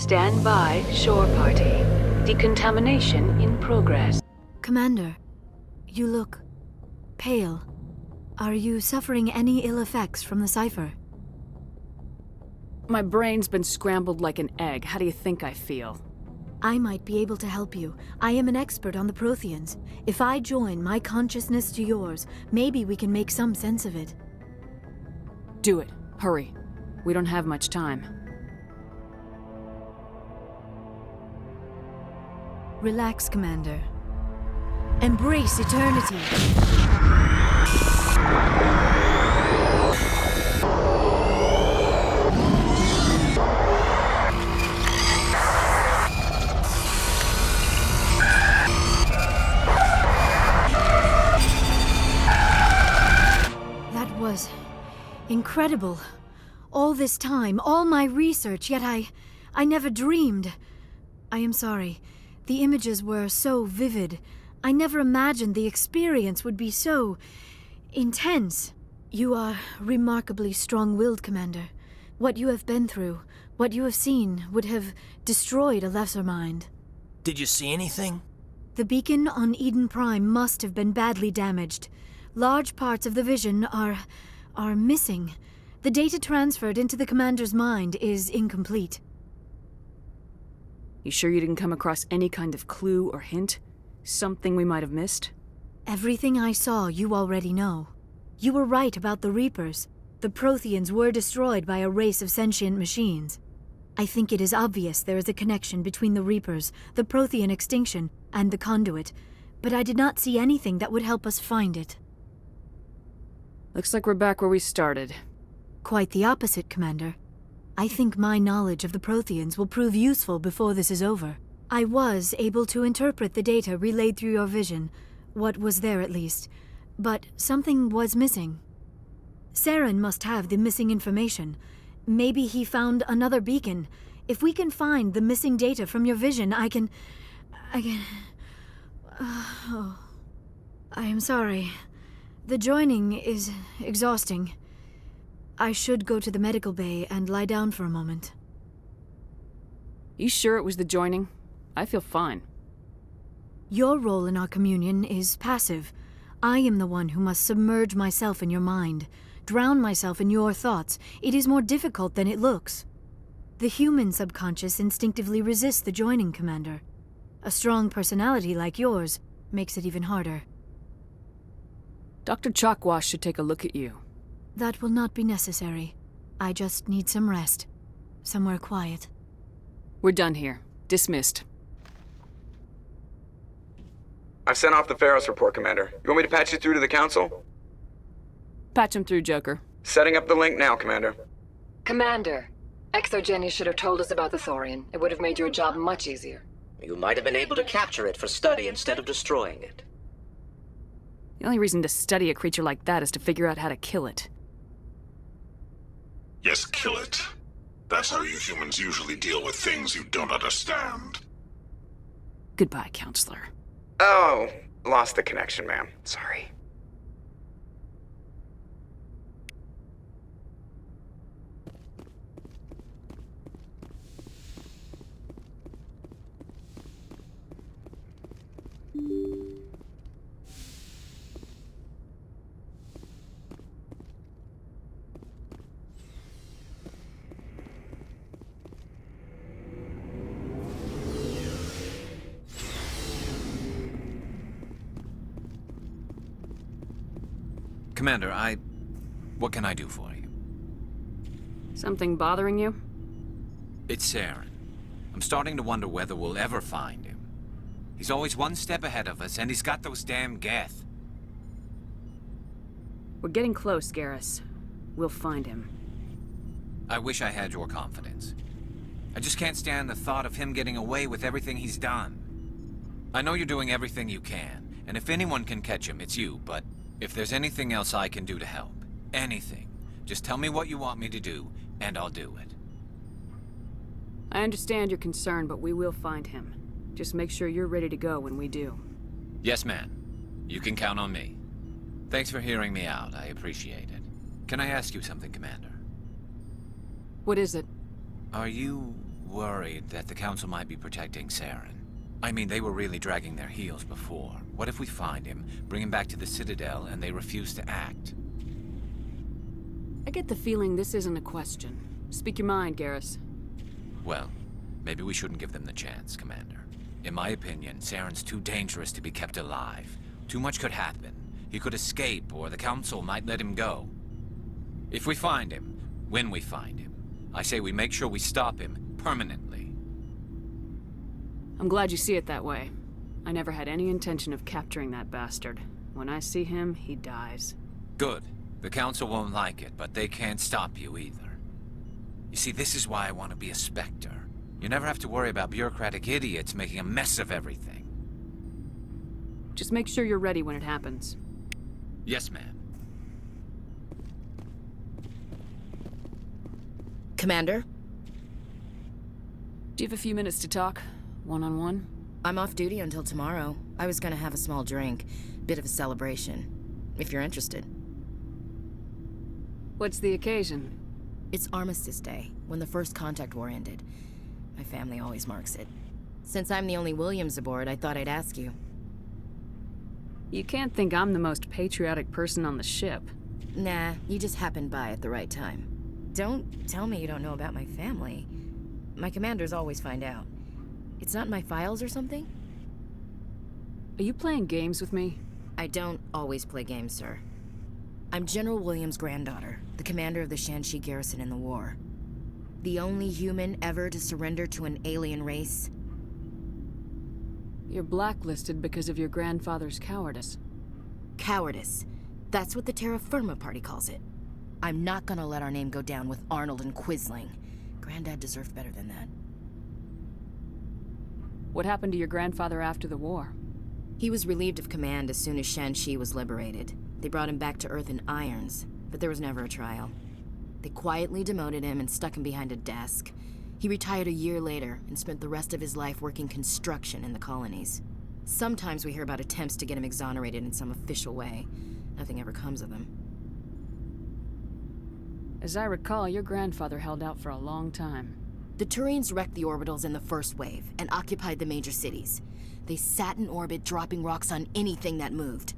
Stand by, shore party. Decontamination in progress. Commander, you look pale. Are you suffering any ill effects from the cipher? My brain's been scrambled like an egg. How do you think I feel? I might be able to help you. I am an expert on the Protheans. If I join my consciousness to yours, maybe we can make some sense of it. Do it. Hurry. We don't have much time. Relax, Commander. Embrace eternity. That was incredible. All this time, all my research, yet I never dreamed. I am sorry. The images were so vivid. I never imagined the experience would be so intense. You are remarkably strong-willed, Commander. What you have been through, what you have seen, would have destroyed a lesser mind. Did you see anything? The beacon on Eden Prime must have been badly damaged. Large parts of the vision are missing. The data transferred into the Commander's mind is incomplete. You sure you didn't come across any kind of clue or hint? Something we might have missed? Everything I saw you already know. You were right about the Reapers. The Protheans were destroyed by a race of sentient machines. I think it is obvious there is a connection between the Reapers, the Prothean extinction, and the Conduit, but I did not see anything that would help us find it. Looks like we're back where we started. Quite the opposite, Commander. I think my knowledge of the Protheans will prove useful before this is over. I was able to interpret the data relayed through your vision, what was there at least, but something was missing. Saren must have the missing information. Maybe he found another beacon. If we can find the missing data from your vision, I can... Oh, I am sorry. The joining is exhausting. I should go to the medical bay and lie down for a moment. You sure it was the joining? I feel fine. Your role in our communion is passive. I am the one who must submerge myself in your mind, drown myself in your thoughts. It is more difficult than it looks. The human subconscious instinctively resists the joining, Commander. A strong personality like yours makes it even harder. Dr. Chalkwash should take a look at you. That will not be necessary. I just need some rest. Somewhere quiet. We're done here. Dismissed. I've sent off the Feros report, Commander. You want me to patch you through to the Council? Patch him through, Joker. Setting up the link now, Commander. Commander, Exogeny should have told us about the Thorian. It would have made your job much easier. You might have been able to capture it for study instead of destroying it. The only reason to study a creature like that is to figure out how to kill it. Yes, kill it. That's how you humans usually deal with things you don't understand. Goodbye, Counselor. Oh, lost the connection, ma'am. Sorry. Commander, what can I do for you? Something bothering you? It's Saren. I'm starting to wonder whether we'll ever find him. He's always one step ahead of us, and he's got those damn Geth. We're getting close, Garrus. We'll find him. I wish I had your confidence. I just can't stand the thought of him getting away with everything he's done. I know you're doing everything you can, and if anyone can catch him, it's you, but if there's anything else I can do to help, anything, just tell me what you want me to do, and I'll do it. I understand your concern, but we will find him. Just make sure you're ready to go when we do. Yes, ma'am. You can count on me. Thanks for hearing me out. I appreciate it. Can I ask you something, Commander? What is it? Are you worried that the Council might be protecting Saren. I mean, they were really dragging their heels before. What if we find him, bring him back to the Citadel, and they refuse to act? I get the feeling this isn't a question. Speak your mind, Garrus. Well, maybe we shouldn't give them the chance, Commander. In my opinion, Saren's too dangerous to be kept alive. Too much could happen. He could escape, or the Council might let him go. If we find him, when we find him, I say we make sure we stop him permanently. I'm glad you see it that way. I never had any intention of capturing that bastard. When I see him, he dies. Good. The Council won't like it, but they can't stop you either. You see, this is why I want to be a Spectre. You never have to worry about bureaucratic idiots making a mess of everything. Just make sure you're ready when it happens. Yes, ma'am. Commander? Do you have a few minutes to talk? One-on-one? I'm off duty until tomorrow. I was gonna have a small drink. Bit of a celebration. If you're interested. What's the occasion? It's Armistice Day, when the First Contact War ended. My family always marks it. Since I'm the only Williams aboard, I thought I'd ask you. You can't think I'm the most patriotic person on the ship. Nah, you just happened by at the right time. Don't tell me you don't know about my family. My commanders always find out. It's not in my files or something? Are you playing games with me? I don't always play games, sir. I'm General Williams' granddaughter, the commander of the Shanxi garrison in the war. The only human ever to surrender to an alien race. You're blacklisted because of your grandfather's cowardice. Cowardice. That's what the Terra Firma Party calls it. I'm not gonna let our name go down with Arnold and Quisling. Granddad deserved better than that. What happened to your grandfather after the war? He was relieved of command as soon as Shanxi was liberated. They brought him back to Earth in irons, but there was never a trial. They quietly demoted him and stuck him behind a desk. He retired a year later and spent the rest of his life working construction in the colonies. Sometimes we hear about attempts to get him exonerated in some official way. Nothing ever comes of them. As I recall, your grandfather held out for a long time. The Turians wrecked the orbitals in the first wave and occupied the major cities. They sat in orbit, dropping rocks on anything that moved.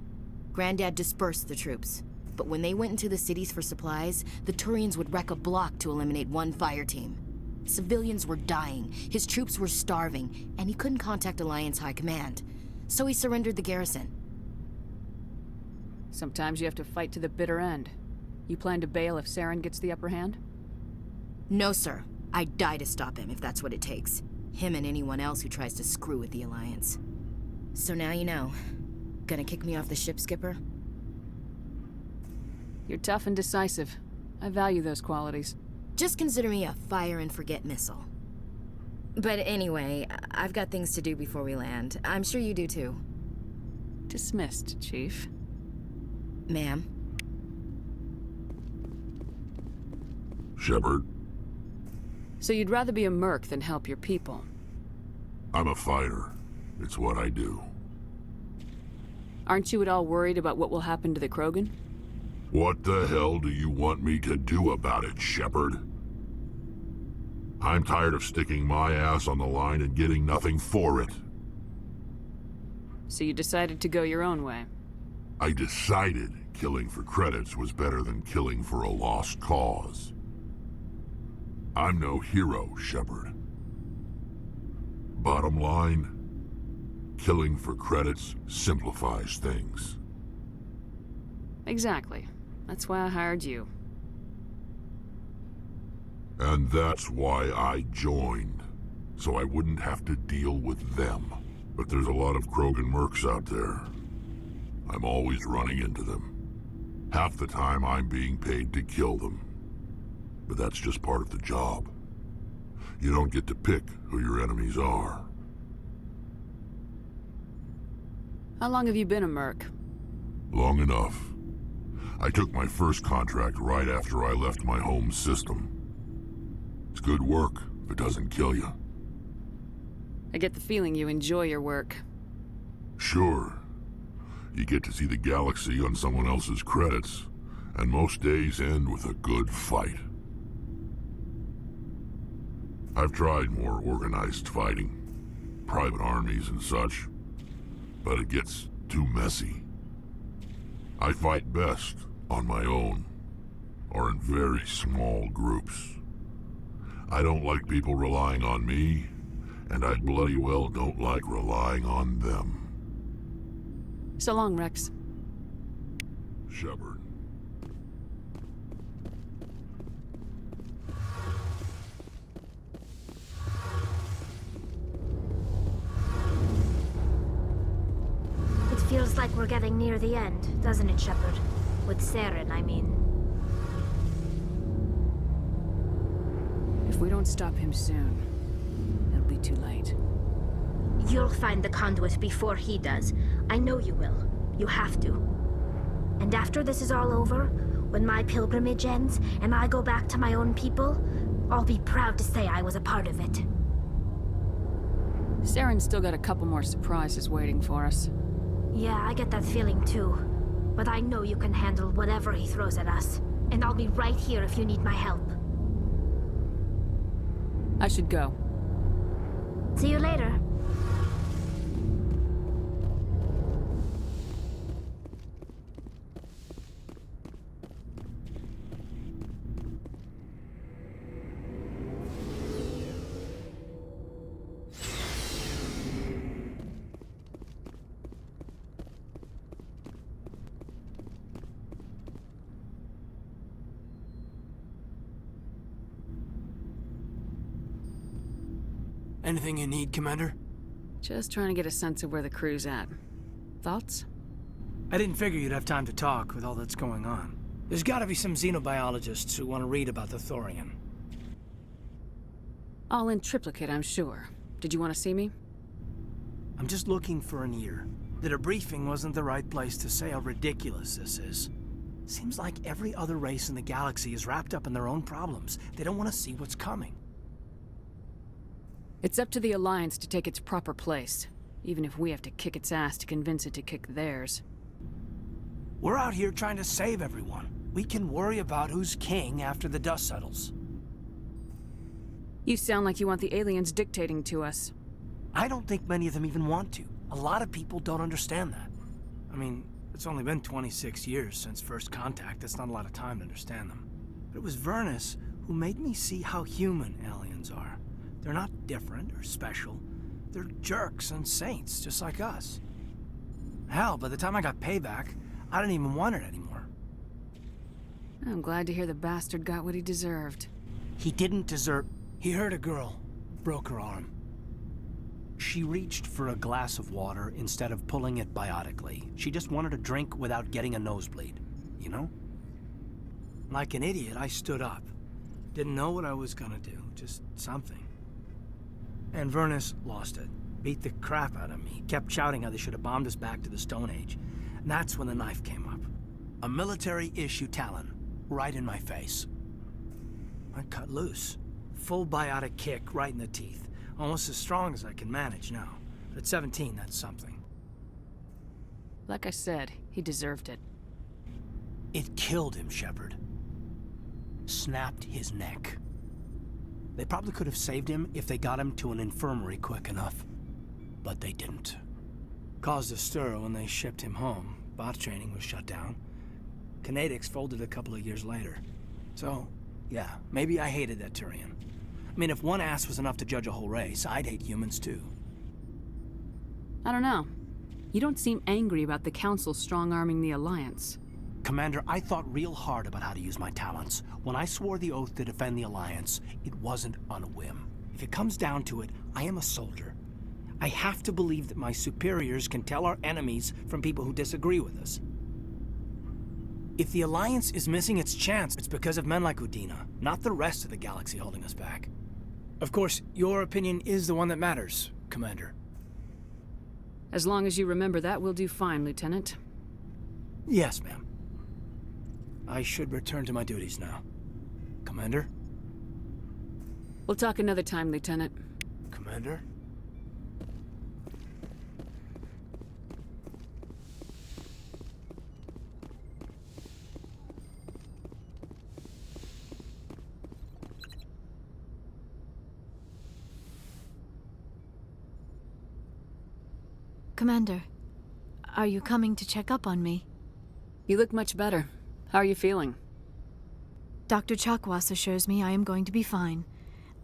Granddad dispersed the troops, but when they went into the cities for supplies, the Turians would wreck a block to eliminate one fire team. Civilians were dying, his troops were starving, and he couldn't contact Alliance High Command. So he surrendered the garrison. Sometimes you have to fight to the bitter end. You plan to bail if Saren gets the upper hand? No, sir. I'd die to stop him if that's what it takes. Him and anyone else who tries to screw with the Alliance. So now you know. Gonna kick me off the ship, Skipper? You're tough and decisive. I value those qualities. Just consider me a fire-and-forget missile. But anyway, I've got things to do before we land. I'm sure you do too. Dismissed, Chief. Ma'am? Shepard? So you'd rather be a merc than help your people? I'm a fighter. It's what I do. Aren't you at all worried about what will happen to the Krogan? What the hell do you want me to do about it, Shepard? I'm tired of sticking my ass on the line and getting nothing for it. So you decided to go your own way? I decided killing for credits was better than killing for a lost cause. I'm no hero, Shepard. Bottom line, killing for credits simplifies things. Exactly. That's why I hired you. And that's why I joined, so I wouldn't have to deal with them. But there's a lot of Krogan mercs out there. I'm always running into them. Half the time I'm being paid to kill them. But that's just part of the job. You don't get to pick who your enemies are. How long have you been a merc? Long enough. I took my first contract right after I left my home system. It's good work if it doesn't kill you. I get the feeling you enjoy your work. Sure. You get to see the galaxy on someone else's credits, and most days end with a good fight. I've tried more organized fighting, private armies and such, but it gets too messy. I fight best on my own, or in very small groups. I don't like people relying on me, and I bloody well don't like relying on them. So long, Rex. Shepard. It feels like we're getting near the end, doesn't it, Shepard? With Saren, I mean. If we don't stop him soon, it'll be too late. You'll find the conduit before he does. I know you will. You have to. And after this is all over, when my pilgrimage ends and I go back to my own people, I'll be proud to say I was a part of it. Saren's still got a couple more surprises waiting for us. Yeah, I get that feeling too. But I know you can handle whatever he throws at us. And I'll be right here if you need my help. I should go. See you later. Anything you need, Commander? Just trying to get a sense of where the crew's at. Thoughts? I didn't figure you'd have time to talk with all that's going on. There's gotta be some xenobiologists who want to read about the Thorian. All in triplicate, I'm sure. Did you want to see me? I'm just looking for an ear. The debriefing wasn't the right place to say how ridiculous this is. Seems like every other race in the galaxy is wrapped up in their own problems. They don't want to see what's coming. It's up to the Alliance to take its proper place, even if we have to kick its ass to convince it to kick theirs. We're out here trying to save everyone. We can worry about who's king after the dust settles. You sound like you want the aliens dictating to us. I don't think many of them even want to. A lot of people don't understand that. I mean, it's only been 26 years since first contact. That's not a lot of time to understand them. But it was Vernus who made me see how human aliens are. They're not different or special. They're jerks and saints, just like us. Hell, by the time I got payback, I didn't even want it anymore. I'm glad to hear the bastard got what he deserved. He didn't deserve... He hurt a girl, broke her arm. She reached for a glass of water instead of pulling it biotically. She just wanted a drink without getting a nosebleed, you know? Like an idiot, I stood up. Didn't know what I was gonna do, just something. And Vernus lost it. Beat the crap out of me. Kept shouting how they should have bombed us back to the Stone Age. And that's when the knife came up. A military-issue talon, right in my face. I cut loose. Full biotic kick right in the teeth. Almost as strong as I can manage now. But at 17, that's something. Like I said, he deserved it. It killed him, Shepard. Snapped his neck. They probably could have saved him if they got him to an infirmary quick enough. But they didn't. Caused a stir when they shipped him home. Bot training was shut down. Kinetics folded a couple of years later. So, yeah, maybe I hated that Turian. I mean, if one ass was enough to judge a whole race, I'd hate humans too. I don't know. You don't seem angry about the Council strong-arming the Alliance. Commander, I thought real hard about how to use my talents. When I swore the oath to defend the Alliance, it wasn't on a whim. If it comes down to it, I am a soldier. I have to believe that my superiors can tell our enemies from people who disagree with us. If the Alliance is missing its chance, it's because of men like Udina, not the rest of the galaxy holding us back. Of course, your opinion is the one that matters, Commander. As long as you remember that, we'll do fine, Lieutenant. Yes, ma'am. I should return to my duties now. Commander? We'll talk another time, Lieutenant. Commander? Commander, are you coming to check up on me? You look much better. How are you feeling? Dr. Chakwas assures me I am going to be fine.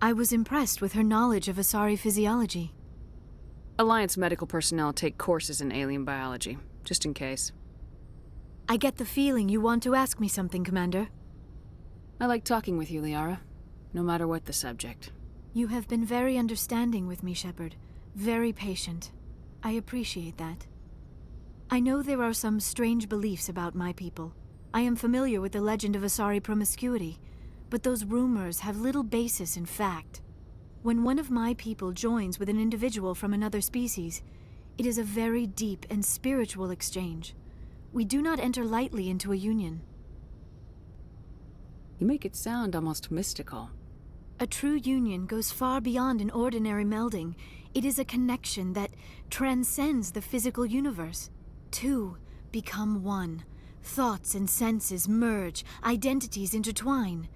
I was impressed with her knowledge of Asari physiology. Alliance medical personnel take courses in alien biology, just in case. I get the feeling you want to ask me something, Commander. I like talking with you, Liara, no matter what the subject. You have been very understanding with me, Shepard. Very patient. I appreciate that. I know there are some strange beliefs about my people. I am familiar with the legend of Asari promiscuity, but those rumors have little basis in fact. When one of my people joins with an individual from another species, it is a very deep and spiritual exchange. We do not enter lightly into a union. You make it sound almost mystical. A true union goes far beyond an ordinary melding. It is a connection that transcends the physical universe. Two become one. Thoughts and senses merge, identities intertwine.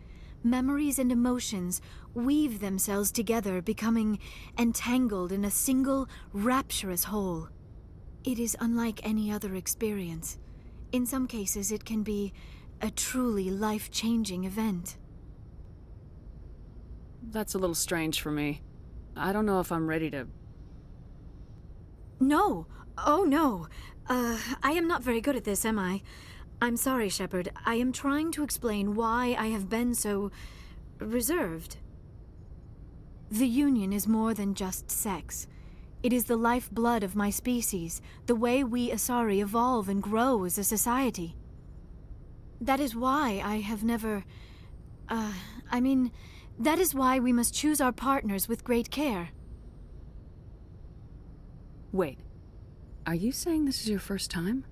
Memories and emotions weave themselves together, becoming entangled in a single, rapturous whole. It is unlike any other experience. In some cases, it can be a truly life-changing event. That's a little strange for me. I don't know if I'm ready to... No! Oh, no! I am not very good at this, am I? I'm sorry, Shepard. I am trying to explain why I have been so... reserved. The Union is more than just sex. It is the lifeblood of my species, the way we Asari evolve and grow as a society. That is why I have never... that is why we must choose our partners with great care. Wait. Are you saying this is your first time?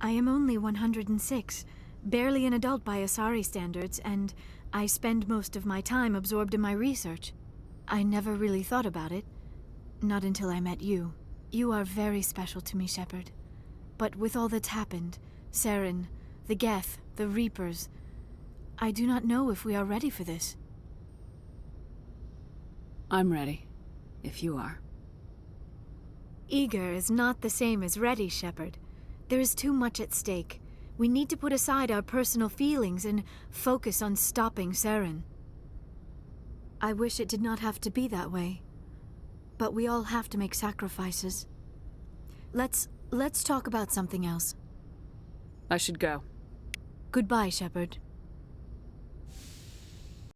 I am only 106, barely an adult by Asari standards, and I spend most of my time absorbed in my research. I never really thought about it. Not until I met you. You are very special to me, Shepard. But with all that's happened, Saren, the Geth, the Reapers, I do not know if we are ready for this. I'm ready, if you are. Eager is not the same as ready, Shepard. There is too much at stake. We need to put aside our personal feelings and focus on stopping Saren. I wish it did not have to be that way. But we all have to make sacrifices. Let's talk about something else. I should go. Goodbye, Shepard.